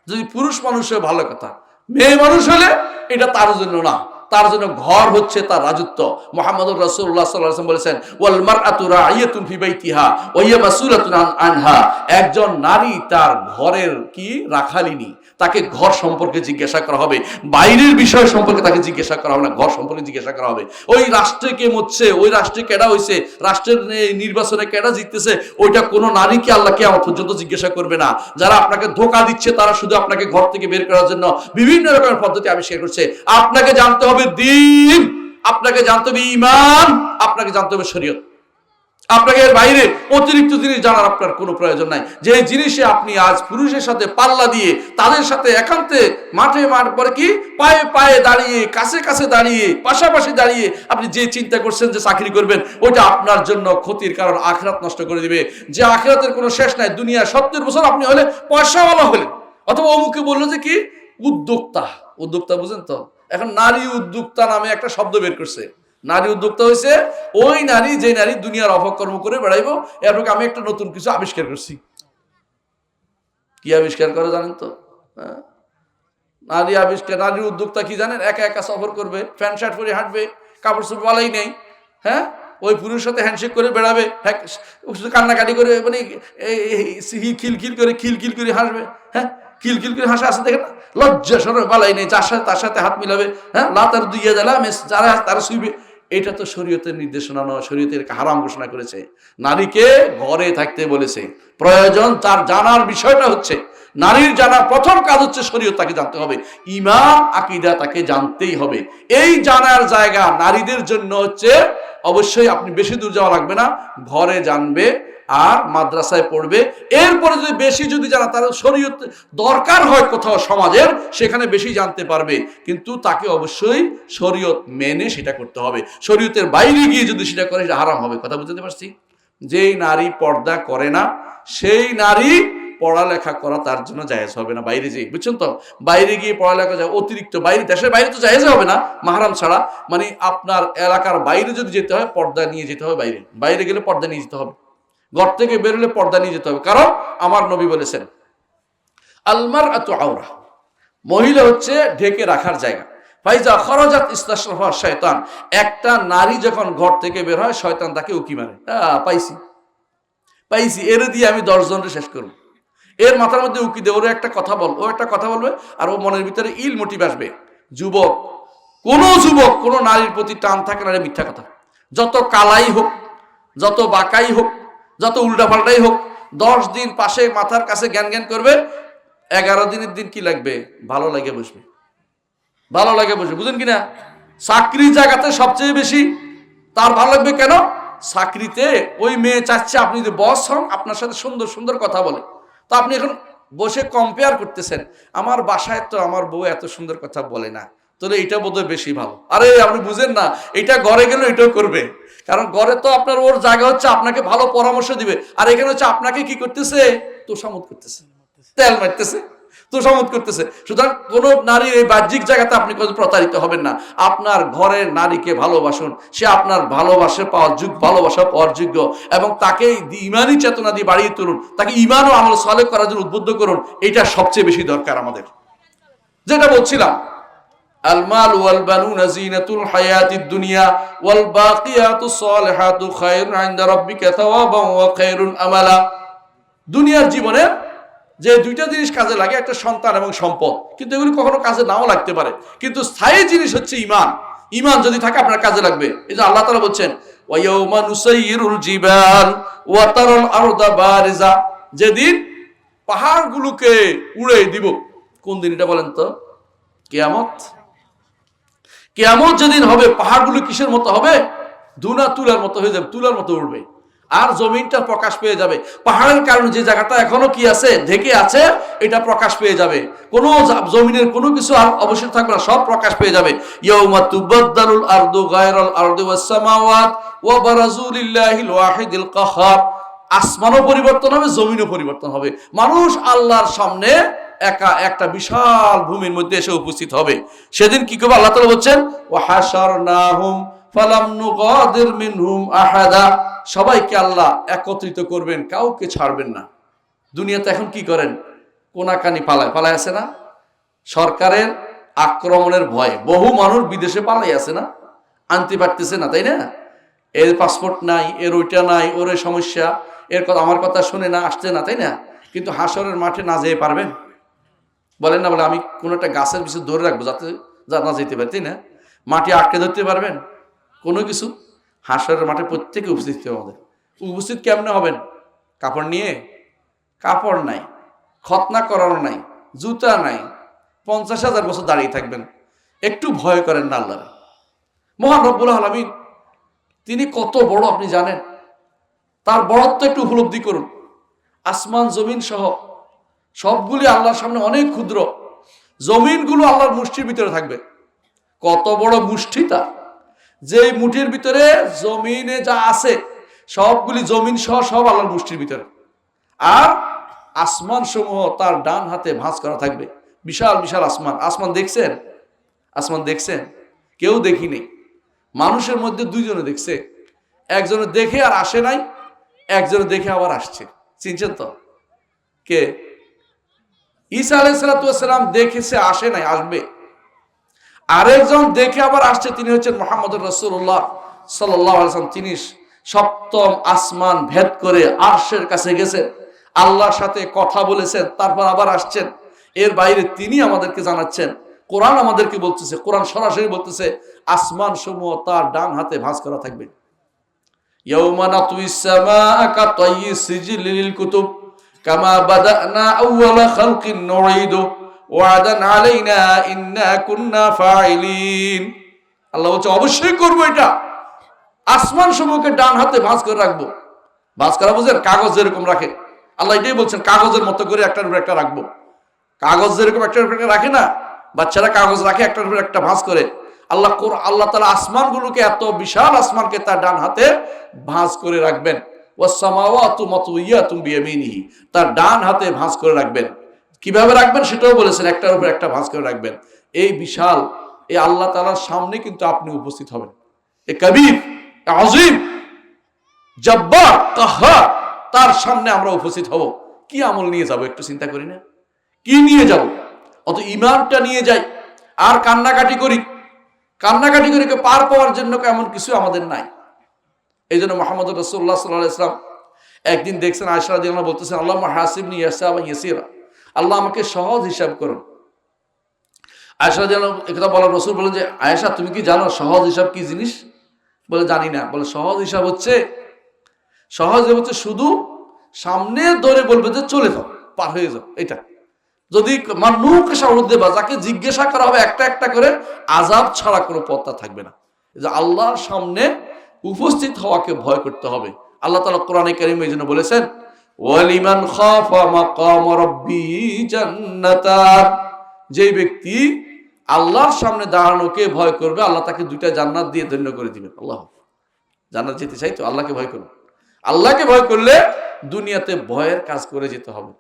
যদি পুরুষ মানুষ হয়ে ভালো কথা, মেয়ে মানুষ হলে এটা তার জন্য না, তার জন্য ঘর হচ্ছে তার রাজত্ব। মুহাম্মদুর রাসূলুল্লাহ সাল্লাল্লাহু আলাইহি ওয়াসাল্লাম বলেছেন, ওয়াল মারআতু রাইয়াতুন ফি বাইতিহা ওয়া হিয়া মাসউলাতুন আনহা। একজন নারী তার ঘরের কি রাখালিনী, তাকে ঘর সম্পর্কে জিজ্ঞাসা করা হবে, বাইরের বিষয় সম্পর্কে তাকে জিজ্ঞাসা করা হবে না, ঘর সম্পর্কে জিজ্ঞাসা করা হবে। ওই রাষ্ট্রে কে মরছে, ওই রাষ্ট্রে কেডা হইছে, রাষ্ট্রের নির্বাচনে কেডা জিততেছে, ওইটা কোনো নারীকে আল্লাহ কিয়ামত পর্যন্ত জিজ্ঞাসা করবে না। যারা আপনাকে ধোঁকা দিচ্ছে, তারা শুধু আপনাকে ঘর থেকে বের করার জন্য বিভিন্ন রকমের পদ্ধতি আবিষ্কার করছে। আপনাকে জানতে হবে দ্বীন, আপনাকে জানতে হবে ঈমান, আপনাকে জানতে হবে শরীয়ত। আপনাকে এর বাইরে অতিরিক্ত জিনিস জানার আপনার কোনো প্রয়োজন নাই। যে জিনিসে আপনি আজ পুরুষের সাথে পাল্লা দিয়ে, তাদের সাথে একান্তে মাঠে পরে কি পায়ে পায়ে দাঁড়িয়ে, কাছে কাছে দাঁড়িয়ে, পাশাপাশি দাঁড়িয়ে আপনি যে চিন্তা করছেন যে চাকরি করবেন, ওইটা আপনার জন্য ক্ষতির কারণ, আখিরাত নষ্ট করে দিবে। যে আখিরাতের কোনো শেষ নাই। দুনিয়া 70 বছর আপনি হলে পয়সাওয়ালা হলেন, অথবা অমুকে বললো যে কি উদ্যোক্তা, উদ্যোক্তা বুঝেন তো, এখন নারী উদ্যোক্তা নামে একটা শব্দ বের করছে। নারী উদ্যোক্তা হয়েছে ওই নারী যে নারী দুনিয়ার অপকর্ম করে বেড়াইবো, এরপর আমি একটা নতুন কিছু আবিষ্কার করছি। কি আবিষ্কার করে জানেন তো? হ্যাঁ, নারী আবিষ্কার, নারী উদ্যোক্তা কি জানেন? একা একা সফর করবে, প্যান্ট শার্ট পরে হাঁটবে, কাপড় চোপড় বালাই নেই, হ্যাঁ, ওই পুরুষের সাথে হ্যান্ডশেক করে বেড়াবে, হ্যাঁ, শুধু কান্নাকাটি করে, মানে খিলখিল করে খিলখিল করে হাসবে, হ্যাঁ, খিলখিল করে হাসা আছে দেখেন না, লজ্জা সরব বালাই নেই, যার সাথে তার সাথে হাত মিলাবে, হ্যাঁ, লাতার দুইয়া জ্বালা যারা তারা শুইবে। এটা তো শরীয়তের নির্দেশনা নয়, শরীয়তের হারাম ঘোষণা করেছে। নারীকে ঘরে থাকতে বলেছে। প্রয়োজন তার জানার বিষয়টা হচ্ছে, নারীর জানার প্রথম কাজ হচ্ছে শরীয়ত তাকে জানতে হবে, ঈমান আকীদা তাকে জানতেই হবে। এই জানার জায়গা নারীদের জন্য হচ্ছে, অবশ্যই আপনি বেশি দূর যাওয়া লাগবে না, ঘরে জানবে আর মাদ্রাসায় পড়বে। এরপরে যদি বেশি যদি জানা তার শরীয়ত দরকার হয় কোথাও সমাজের, সেখানে বেশি জানতে পারবে, কিন্তু তাকে অবশ্যই শরীয়ত মেনে সেটা করতে হবে। শরীয়তের বাইরে গিয়ে যদি সেটা করে সেটা হারাম হবে। কথা বুঝতে পারছি? যেই নারী পর্দা করে না সেই নারী পড়ালেখা করা তার জন্য জায়েজ হবে না। বাইরে যেয়ে, বুঝছেন তো, বাইরে গিয়ে পড়ালেখা যায় অতিরিক্ত, বাইরে দেশের বাইরে তো জায়েজ হবে না মাহরাম ছাড়া, মানে আপনার এলাকার বাইরে যদি যেতে হয় পর্দা নিয়ে যেতে হবে। বাইরে বাইরে গেলে পর্দা নিয়ে যেতে হবে, ঘর থেকে বেরোলে পর্দা নিয়ে যেতে হবে। কারণ আমার নবী বলেছেন আলমারআতু আওরা, মহিলা হচ্ছে ঢেকে রাখার জায়গা। ফাইজা খরাজাত ইস্তাশরাফা শয়তান, একটা নারী যখন ঘর থেকে বের হয় শয়তান তাকে উকি মারে। পাইছি পাইছি, এর দিয়ে আমি 10 জনকে শেষ করব, এর মাথার মধ্যে উকি দেব, ওর একটা কথা বল, ও একটা কথা বলবে, আর ও মনের ভিতরে ইল মোটিভ আসবে। যুবক, কোন নারীর প্রতি টান থাকে না, মিথ্যা কথা। যত কালাই হোক, যত বাঁকাই হোক, যত উল্টাপাল্টাই হোক, 10 দিন পাশে মাথার কাছে জ্ঞান জ্ঞান করবে, 11 দিনের দিন কি লাগবে? ভালো লাগে বসবে, ভালো লাগে বসবে, বুঝেন কিনা? চাকরি জায়গাতে সবচেয়ে বেশি তার ভালো লাগবে। কেন? চাকরিতে ওই মেয়ে চাচ্ছে আপনি যদি বস হন, আপনার সাথে সুন্দর সুন্দর কথা বলে, তো আপনি এখন বসে কম্পেয়ার করতেছেন, আমার বাসায় তো আমার বউ এত সুন্দর কথা বলে না, তাহলে এটা বোধহয় বেশি ভালো। আরে আপনি বুঝেন না, এটা ঘরে গেলে এটাও করবে, কারণ ঘরে তো আপনার ওর জায়গা হচ্ছে আপনাকে ভালো পরামর্শ দিবে, আর এখানে হচ্ছে আপনাকে কি করতেছে? তোষামত করতেছে, তেল মারতেছে, তোষামত করতেছে। সুতরাং কোন নারীর এই বাহ্যিক জায়গাতে আপনি প্রতারিত হবেন না। আপনার ঘরের নারীকে ভালোবাসুন, সে আপনার ভালোবাসা পাওয়ার যোগ্য, এবং তাকে ঈমানি চেতনা দিয়ে বাড়িয়ে তুলুন, তাকে ঈমান ও আমল সালেহ করার জন্য উদ্বুদ্ধ করুন। এটা সবচেয়ে বেশি দরকার আমাদের। যেটা বলছিলাম, আল মাল ওয়াল বানুনা জিনাতুল হায়াতিদ দুনিয়া ওয়াল বাকিয়াতুস সালিহাতু খায়রুন ইনদা রাব্বিকা সাওয়াবান ওয়া খায়রুন আমালা। দুনিয়ার জীবনে যে দুইটা জিনিস কাজে লাগে, একটা সন্তান এবং সম্পদ, কিন্তু এগুলি কখনো কাজে নাও লাগতে পারে, কিন্তু স্থায়ী জিনিস হচ্ছে ঈমান। ঈমান যদি থাকে আপনার কাজে লাগবে। এই যে আল্লাহ তাআলা বলছেন ওয়া ইয়াউমা নুসাইয়িরুল জিবাল ওয়া তারাল আরদা বারিজা, যেদিন পাহাড়গুলোকে উড়ে দিব। কোন দিন এটা বলেন তো? কিয়ামত। কিয়ামত যেদিন হবে, পাহাড়গুলো কিসের মতো হবে? দুনা তুলার মতো হয়ে যাবে, তুলার মতো উঠবে, আর জমিনটা প্রকাশ পেয়ে যাবে। পাহাড়ের কারণে যে জায়গাটা এখনো কি আছে, ঢেকে আছে, এটা প্রকাশ পেয়ে যাবে। কোনো জমিনের কোনো কিছু আর অবশ্যই থাকবে না, সব প্রকাশ পেয়ে যাবে। ইয়াউমা তুবাদদালুল আরদু গায়রাল আরদি ওয়াস সামাওয়াত ওয়া বারাজু লিল্লাহিল ওয়াহিদিল কাহ্হার। আসমানও পরিবর্তন হবে, জমিনও পরিবর্তন হবে। মানুষ আল্লাহর সামনে একা একটা বিশাল ভূমির মধ্যে এসে উপস্থিত হবে। সেদিন কি করবে? আল্লাহ তাআলা বলছেন ওয়া হাশারনাহুম ফালাম নুগাদির মিনহুম আহাদা, সবাইকে আল্লাহ একত্রিত করবেন, কাউকে ছাড়বেন না। দুনিয়াতে এখন কি করেন? কোনাকানি পালায় আছে না? সরকারের আক্রমণের ভয়ে বহু মানুষ বিদেশে পালাই আছে না, আনতে পারতেছে না, তাই না? এর পাসপোর্ট নাই, এর ওইটা নাই, ওর সমস্যা, এর কথা আমার কথা শুনে না, আসছে না, তাই না? কিন্তু হাসরের মাঠে না যেতে পারবেন? বলেন না, বলে আমি কোনো একটা গাছের পিছনে ধরে রাখবো যাতে না যেতে পারি, তাই না? মাটি আটকে ধরতে পারবেন? কোনো কিছু? হাসরের মাঠে প্রত্যেকে উপস্থিত হবে। আমাদের উপস্থিত কেমনে হবেন? কাপড় নিয়ে? কাপড় নাই, খতনা করানো নাই, জুতা নাই, 50,000 বছর দাঁড়িয়ে থাকবেন। একটু ভয় করেন না আল্লাহ? মহান রব্বুল আলামিন তিনি কত বড় আপনি জানেন? তার বড়ত্ব একটু উপলব্ধি করুন। আসমান জমিন সহ সবগুলি আল্লাহর সামনে অনেক ক্ষুদ্র। জমিনগুলো আল্লাহর মুষ্টির ভিতরে থাকবে। কত বড় মুষ্টি তার! যে মুঠির ভিতরে জমিনে যা আছে সবগুলি জমিন সহ সব আল্লাহর মুষ্টির ভিতরে। আর আসমান সমূহ তার ডান হাতে ভাঁজ করা থাকবে। বিশাল বিশাল আসমান। আসমান দেখছেন? আসমান দেখছেন? কেউ দেখিনি। মানুষের মধ্যে দুইজনে দেখছে, একজনে দেখে আর আসে নাই, একজনে দেখে আবার আসছে। চিনছেন তো কে? ঈসা আলাইহিস সালাম দেখেছে, আসে নাই, আসবে। আরেকজন দেখে আবার আসছে, তিনি হচ্ছেন মুহাম্মদুর রাসূলুল্লাহ সাল্লাল্লাহু আলাইহি ওয়াসাল্লাম। তিনি সপ্তম আসমান ভেদ করে আরশের কাছে গেছেন, আল্লাহর সাথে কথা বলেছেন, তারপর আবার আসছেন। এর বাইরে তিনি আমাদেরকে জানাচ্ছেন, কোরআন আমাদেরকে বলতেছে, কোরআন সরাসরি বলতেছে আসমান সমূহ তার ডান হাতে ভাঁজ করা থাকবে। ইয়াউমা নাতুইস সামাআ কাতাইয়িস সিজিল লিল কুতুব কামা বাদানা আউওয়ালা খালকিন নুঈদু ওয়াদান আলাইনা ইন্না কুন্না ফাইলিন। আল্লাহ বলছে অবশ্যই করবো এটা। আসমান সমূহকে ডান হাতে ভাঁজ করে রাখবো। ভাঁজ করা বুঝেন? কাগজ যেরকম রাখে, আল্লাহ এটাই বলছেন, কাগজের মতো করে একটার উপর একটা রাখবো। কাগজ যেরকম একটার উপর একটা রাখে না, বাচ্চারা কাগজ রাখে একটার উপর একটা ভাঁজ করে, আল্লাহ তাআলা আসমানগুলোকে, এত বিশাল আসমানকে তার ডান হাতে ভাঁজ করে রাখবেন। ওয়াস সামাওয়াতু মাতউইয়াতুম বিয়ামিনিহি, তার ডান হাতে ভাঁজ করে রাখবেন। কিভাবে রাখবেন সেটাও বলেছেন, একটার উপর একটা ভাঁজ করে রাখবেন। এই বিশাল এই আল্লাহ তাআলার সামনে কিন্তু আপনি উপস্থিত হবেন। এ কবির, আজিম, জব্বার, কাহ্হার, তার সামনে আমরা উপস্থিত হব। কি আমল নিয়ে যাব একটু চিন্তা করি না? কি নিয়ে যাব? অত ঈমানটা নিয়ে যাই আর কান্নাকাটি করি। কান্নাকাটি করে পার পাওয়ার জন্য এমন কিছু আমাদের নাই। এই জন্য মুহাম্মদুর রাসূলুল্লাহ সাল্লাল্লাহু আলাইহি ওয়াসাল্লাম একদিন দেখছেন আয়েশা রাদিয়াল্লাহু আনহা বলতেছেন, আল্লাহুম্মা হাসিবনি হিসাবান ইয়াসীরা, আল্লাহ আমাকে সহজ হিসাব করুন। আয়েশা রাদিয়াল্লাহু আনহা একথা বলার রাসূল বলেন যে, আয়েশা তুমি কি জানো সহজ হিসাব কি জিনিস? বলে জানি না। বলে সহজ হিসাব হচ্ছে শুধু সামনে ধরে বলবে যে চলে যাও, পার হয়ে যাও। এটা যদি মানুষ দেবা, যাকে জিজ্ঞাসা করা হবে একটা একটা করে, আযাব ছাড়া কোনো পথ থাকবে না। যে আল্লাহর সামনে উপস্থিত হওয়াকে ভয় করতে হবে। আল্লাহ তাআলা কোরআনে কারীমে এই জন্য বলেছেন, ওয়ালিমান খাফা মাকাম রাব্বি জান্নাতান, যে ব্যক্তি আল্লাহর সামনে দাঁড়ানোকে ভয় করবে, আল্লাহ তাকে দুইটা জান্নাত দিয়ে ধন্য করে দিবেন। আল্লাহ, জান্নাত যেতে চাই তো আল্লাহকে ভয় করুন। আল্লাহকে ভয় করলে দুনিয়াতে ভয়ের কাজ করে যেতে হবে।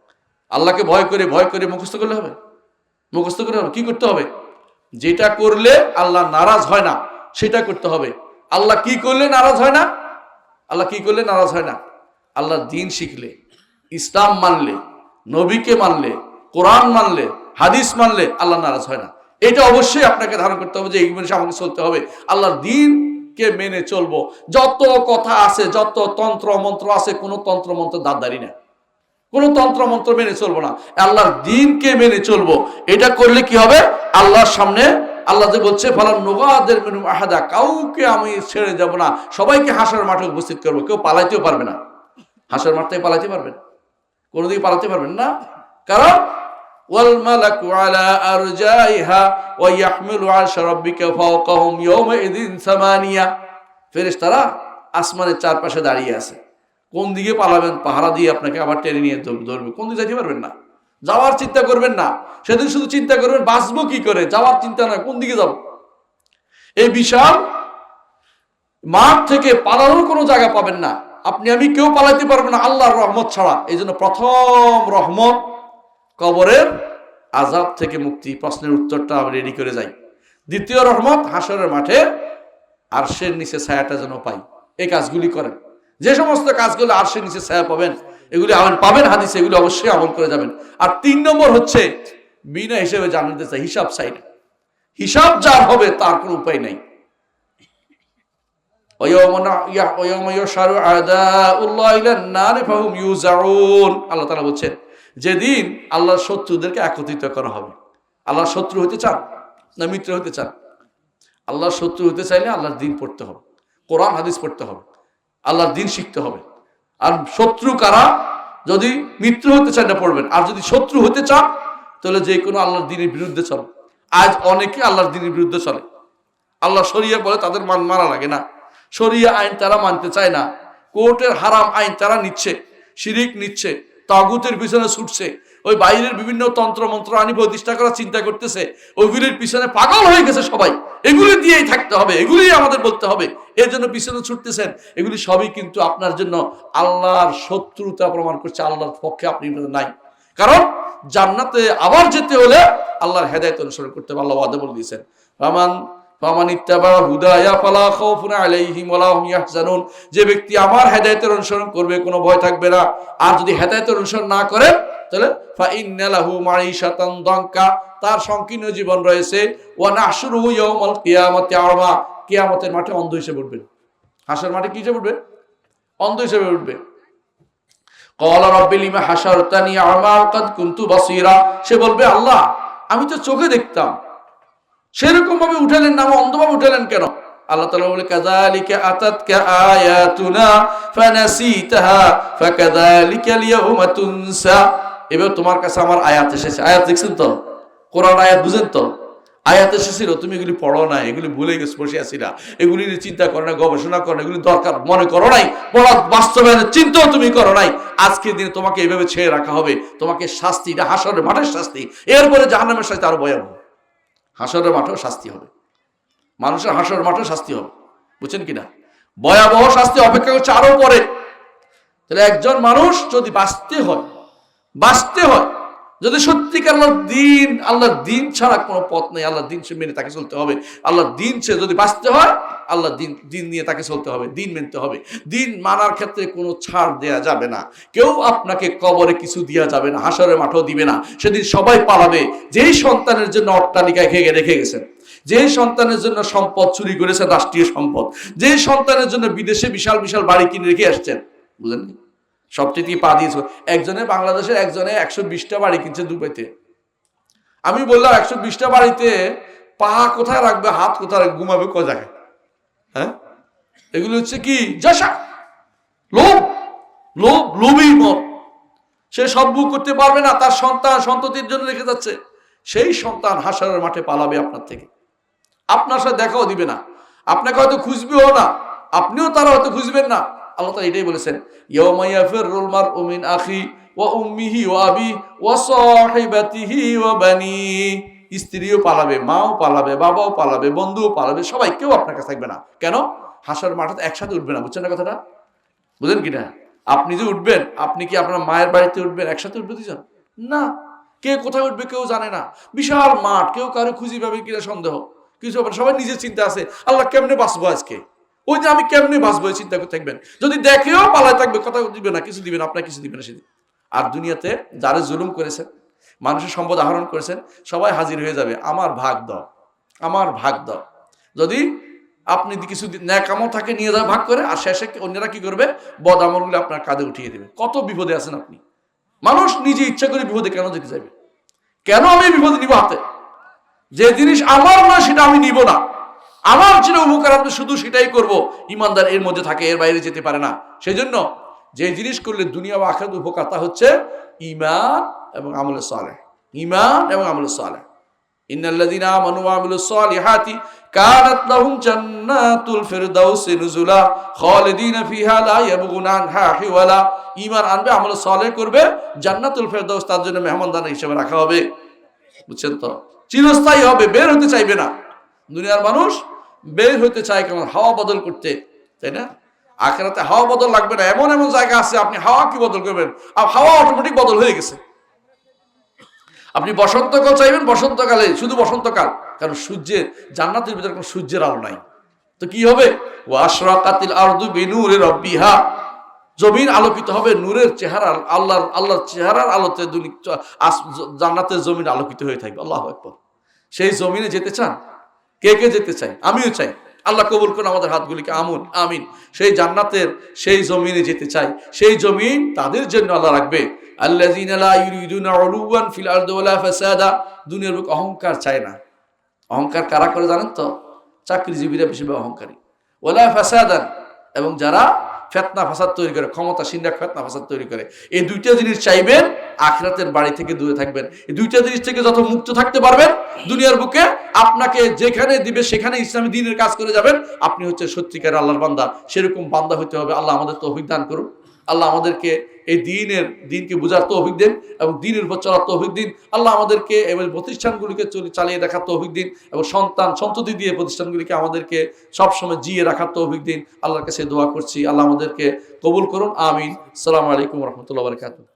আল্লাহকে ভয় করে মুখস্থ করলে হবে? মুখস্থ করে হবে? কি করতে হবে? যেটা করলে আল্লাহ নারাজ হয় না সেটা করতে হবে। আল্লাহ কি করলে নারাজ হয় না? আল্লাহ কি করলে নারাজ হয় না? আল্লাহর দ্বীন শিখলে, ইসলাম মানলে, নবীকে মানলে, কোরআন মানলে, হাদিস মানলে আল্লাহ নারাজ হয় না। এটা অবশ্যই আপনাকে ধারণ করতে হবে যে এই জিনিস আমাকে চলতে হবে, আল্লাহর দ্বীনকে মেনে চলবো। যত কথা আছে, যত তন্ত্র মন্ত্র আছে, কোনো তন্ত্র মন্ত্র দাঁড়াদারি না, কোনো তন্ত্র মন্ত্র মেনে চলবো না, আল্লাহর দ্বীনকে মেনে চলবো। এটা করলে কি হবে? আল্লাহর সামনে আল্লাহ যে বলছে, ফালান নুগাদির মিনহুম আহাদা, কাউকে আমি ছেড়ে যাব না, সবাইকে হাসরের মাঠে উপস্থিত করবো। কেউ পালাইতেও পারবে না, হাসরের মাঠ থেকে পালাইতে পারবেন? কোনোদিকে পালাতে পারবেন না। কারণ ওয়াল মালাকু আলা আরজাইহা ওয়া ইয়াহমিলু আরশা রাব্বিকা ফাওকাহুম ইয়াওমাইযিন সামানিয়া, ফেরেশতারা আসমানের চারপাশে দাঁড়িয়ে আছে। কোন দিকে পালাবেন? পাহারা দিয়ে আপনাকে আবার টেনে নিয়ে ধরবে। কোন দিকে যাইতে পারবেন না, যাওয়ার চিন্তা করবেন না। সেদিন শুধু চিন্তা করবেন বাঁচবো কি করে, যাওয়ার চিন্তা নয় কোন দিকে যাব। এই বিশাল মাঠ থেকে পালানোর কোনো জায়গা পাবেন না। আপনি আমি কেউ পালাইতে পারবেন না আল্লাহর রহমত ছাড়া। এই জন্য প্রথম রহমত কবরের আযাব থেকে মুক্তি। প্রশ্নের উত্তরটা আমি রেডি করে যাই। দ্বিতীয় রহমত হাসরের মাঠে আরশের নিচে ছায়াটা যেন পাই। এই কাজগুলি করেন। যে সমস্ত কাজগুলো আরশের নিচে ছায়া পাবেন, এগুলি আমল পাবেন হাদিসে, এগুলি অবশ্যই আমল করে যাবেন। আর 3 নম্বর হচ্ছে বিনা হিসেবে জানতে চাই, হিসাব চাই না। হিসাব যার হবে তার কোনো উপায় নাই। আল্লাহ তাআলা বলছেন, যেদিন আল্লাহর শত্রুদেরকে একত্রিত করা হবে। আল্লাহর শত্রু হতে চান না মিত্র হতে চান? আল্লাহর শত্রু হতে চাইলে আল্লাহর দ্বীন পড়তে হবে, কোরআন হাদিস পড়তে হবে, আল্লাহর দ্বীন শিখতে হবে। আর শত্রু কারা? যদি মিত্র হতে চান না পড়বেন, আর যদি শত্রু হতে চান তাহলে যে কোনো আল্লাহর দ্বীনের বিরুদ্ধে চলে। আজ অনেকে আল্লাহর দ্বীনের বিরুদ্ধে চলে। আল্লাহ শরিয়া বলে তাদের মানা লাগে না, শরিয়া আইন তারা মানতে চায় না, কোর্টের হারাম আইন তারা নিচ্ছে, শিরিক নিচ্ছে, তাগুতের পিছনে ছুটছে, ওই বাইরের বিভিন্ন তন্ত্র মন্ত্র আনি প্রতিষ্ঠা করার চিন্তা করতেছে, ওইগুলির পিছনে পাগল হয়ে গেছে সবাই। এগুলি দিয়েই থাকতে হবে, এগুলি আমাদের বলতে হবে, এর জন্য পিছনে ছুটতেছেন। এগুলি সবই কিন্তু আপনার জন্য আল্লাহর শত্রুতা প্রমাণ করছে, আল্লাহর পক্ষে আপনি নাই। কারণ জান্নাতে আবার যেতে হলে আল্লাহর হেদায়েত অনুসরণ করতে হবে। আল্লাহ ওয়াদা বলে দিয়েছেন, ফামান ইত্তাবা হুদায়া ফালা খাউফুন আলাইহিম ওয়ালা হুম ইয়াহজানুন। যে ব্যক্তি আমার হেদায়েতের অনুসরণ করবে, কোনো ভয় থাকবে না। আর যদি হেদায়েতের অনুসরণ না করে, তাহলে ফা ইন্না লাহু মাঈশাতান দানকা, তার সংকীর্ণ জীবন রয়েছে। ওয়া নাহশুরুহু ইয়াউমাল কিয়ামাতি আমা, কিয়ামতের মাঠে অন্ধ হিসেবে উঠবেন। হাসর মাঠে কি হিসেবে উঠবে? অন্ধ হিসেবে উঠবে। ক্বালা রাব্বি লিমা হাশারতানি আমা ওয়াকাদ কুনতু বাসীরা, সে বলবে আল্লাহ আমি তো চোখে দেখতাম, সেরকম ভাবে উঠালেন না, অন্ধভাবে উঠালেন কেন? আল্লাহ তাআলা বলে কাযালিকা আতাতকা আয়াতুনা ফানাসিতাহা ফাকাযালিকা আল-ইয়াওমা তুনসা। এবার তোমার কাছে আমার আয়াত এসেছে। আয়াত দেখছেন তো, কোরআন আয়াত বুঝেন তো, আয়াত এসেছিল, তুমি এগুলি পড়ো না, এগুলি ভুলে গেছো, বসে আছিলা, এগুলি নিয়ে চিন্তা করো না, গবেষণা করো না, এগুলি দরকার মনে করো নাই, পড়া বাস্তবায়নের চিন্তাও তুমি করো নাই। আজকের দিনে তোমাকে এইভাবে ছেড়ে রাখা হবে, তোমাকে শাস্তি, এটা হাসরের মাঠের শাস্তি, এরপরে জাহান্নামের শাস্তি আরো ভয়াবহ। হাসরের মাঠেও শাস্তি হবে, মানুষের হাসরের মাঠেও শাস্তি হবে, বুঝছেন কিনা? ভয়াবহ শাস্তি অপেক্ষা করছে আরো পরে। তাহলে একজন মানুষ যদি বাঁচতে হয়, যদি সত্যিকার আল্লাহর দিন ছাড়া কোনো পথ নেই, আল্লাহর দিন সে মেনে তাকে চলতে হবে। আল্লাহর দিন সে যদি বাঁচতে হয়, আল্লাহর দিন নিয়ে তাকে চলতে হবে, দিন মানতে হবে। দিন মানার ক্ষেত্রে কোনো ছাড় দেয়া যাবে না। কেউ আপনাকে কবরে কিছু দেওয়া যাবে না, হাসরের মাঠেও দিবে না। সেদিন সবাই পালাবে। যেই সন্তানের জন্য অট্টালিকায় রেখে গেছেন, যেই সন্তানের জন্য সম্পদ চুরি করেছেন, রাষ্ট্রীয় সম্পদ, যেই সন্তানের জন্য বিদেশে বিশাল বিশাল বাড়ি কিনে রেখে আসছেন, বুঝলেন, সবচেয়ে পা দিয়েছে একজনে, বাংলাদেশের একজনে 120টা বাড়ি কিনছে দুবাইতে। আমি বললাম 120টা বাড়িতে পা কোথায় রাখবে, হাত কোথায় রাখবে, ঘুমাবে কোথায় জায়গায়? হ্যাঁ, এগুলো হচ্ছে কি জশা, লোভী মন। সে সব ভোগ করতে পারবে না, তার সন্ততির জন্য রেখে যাচ্ছে। সেই সন্তান হাসরের মাঠে পালাবে আপনার থেকে, আপনার সাথে দেখাও দিবে না, আপনাকে হয়তো খুঁজবেও না, আপনিও তারা হয়তো খুঁজবেন না। আল্লাহ তাআলা এটাই বলেছেন, ইয়াউমা ইয়াফিরুল মারউ মিন আখি ওয়া উম্মিহি ওয়া আবি ওয়া সাহিবাতিহি ওয়া বানি। স্ত্রীও পালাবে, মাও পালাবে, বাবাও পালাবে, বন্ধুও পালাবে, সবাই, কেউ আপনার কাছে থাকবে না। কেন? হাসরের মাঠে একসাথে উঠবে না, বুঝছেন না কথাটা? বুঝলেন কিনা? আপনি যে উঠবেন, আপনি কি আপনার মায়ের বাড়িতে উঠবেন, একসাথে উঠবে দুজন? না, কে কোথায় উঠবে কেউ জানে না। বিশাল মাঠ, কেউ কারো খুঁজি পাবে কিনা সন্দেহ, কিছু হবে। সবাই নিজের চিন্তা আছে, আল্লাহ কেমনে বাঁচবো আজকে, ওই যে আমি কেমনে বাঁচবো, চিন্তা করে থাকবেন। যদি দেখেও পালায় থাকবে, কথা দিবে না, কিছু দিবে না, আপনার কিছু দিবে না সেদিন। আর দুনিয়াতে যারা জুলুম করেছেন, মানুষের সম্পদ আহরণ করেছেন, সবাই হাজির হয়ে যাবে, আমার ভাগ দাও, আমার ভাগ দাও। যদি আপনি কিছু ন্যাক আমল থাকে, নিয়ে যাবে ভাগ করে, আর শেষে অন্যরা কি করবে, বদ আমলগুলো আপনার কাঁধে উঠিয়ে দেবে। কত বিপদে আছেন আপনি। মানুষ নিজে ইচ্ছা করে বিপদে কেন যেতে যাবে? কেন আমি বিপদে নিব হাতে? যে জিনিস আমার না সেটা আমি নিব না, আমার যেটা উপকার আমি শুধু সেটাই করব। ইমানদার এর মধ্যে থাকে, এর বাইরে যেতে পারে না। সেই জন্য যে জিনিস করলে দুনিয়া ও আখিরাত উপকার, তা হচ্ছে ঈমান এবং আমলে সালেহ। ঈমান এবং আমলে সালেহ। ইন্নাল্লাযীনা আমানু ওয়া আমিলুস সালিহাতি কানাত লাহুম জান্নাতুল ফিরদাউসি নুজুলা খালিদিনা ফিহা লা ইয়াবগুনা আনহা হিওয়ালা। ঈমান আনবে, আমলে সালেহ করবে, জান্নাতুল ফিরদাউস তার জন্য মেহমানদার হিসেবে রাখা হবে। বুঝছেন তো? চিরস্থায়ী হবে, বের হতে চাইবে না। দুনিয়ার মানুষ বের হতে চায় কেমন, হাওয়া বদল করতে, তাই না? আখিরাতে হাওয়া বদল লাগবে না। এমন এমন জায়গা আছে, আপনি হাওয়া কি বদল করবেন, আর হাওয়া অটোমেটিক বদল হয়ে গেছে। আপনি বসন্তকাল চাইবেন, বসন্তকালে শুধু বসন্তকাল, কারণ সূর্যের, জান্নাতের ভিতরে কোনো সূর্যের আলো নাই, তো কি হবে? ওয়া আশরাকাতিল আরদু বিনুরি রাব্বিহা, জমিন আলোকিত হবে নূরের চেহারা, আল্লাহর চেহারার আলোতে জান্নাতের জমিন আলোকিত হয়ে থাকবে। আল্লাহু আকবার। সেই জমিনে যেতে চান? কে কে যেতে চাই? আমিও চাই। আল্লাহ কবুল করুন আমাদের হাতগুলিকে, আমিন। সেই জান্নাতের সেই জমিনে যেতে চাই। সেই জমিন তাদের জন্য আল্লাহ রাখবে, আল্লাযীনা লা ইউরিদুনা উলুওয়ান ফিল আরদি ওয়ালা ফাসাদা। দুনিয়ার বুকে অহংকার চায় না। অহংকার কারা করে জানেন তো? চাকরিজীবীরা বেশি অহংকারী। ওয়ালা ফাসাদান, এবং যারা ফিতনা ফাসাদ তৈরি করে, ক্ষমতাসীনরা ফিতনা ফাসাদ তৈরি করে। এই দুইটা জিনিস চাইবেন, আখিরাতের বাড়ি থেকে দূরে থাকবেন। এই দুইটা জিনিস থেকে যত মুক্ত থাকতে পারবেন, দুনিয়ার বুকে আপনাকে যেখানে দিবে সেখানে ইসলামী দ্বীনের কাজ করে যাবেন। আপনি হচ্ছে সত্যিকার আল্লাহর বান্দা। সেরকম বান্দা হতে হবে। আল্লাহ আমাদের তৌফিক দান করুন। আল্লাহ আমাদেরকে এই দিনকে বোঝার তৌফিক দিন এবং দিনের উপর চলার তৌফিক দিন। আল্লাহ আমাদেরকে এবং প্রতিষ্ঠানগুলিকে চালিয়ে রাখার তৌফিক দিন এবং সন্ততি দিয়ে প্রতিষ্ঠানগুলিকে আমাদেরকে সবসময় জিয়ে রাখার তৌফিক দিন। আল্লাহর কাছে দোয়া করছি, আল্লাহ আমাদেরকে কবুল করুন। আমিন। আসসালামু আলাইকুম ওয়া রাহমাতুল্লাহি ওয়া বারাকাতুহু।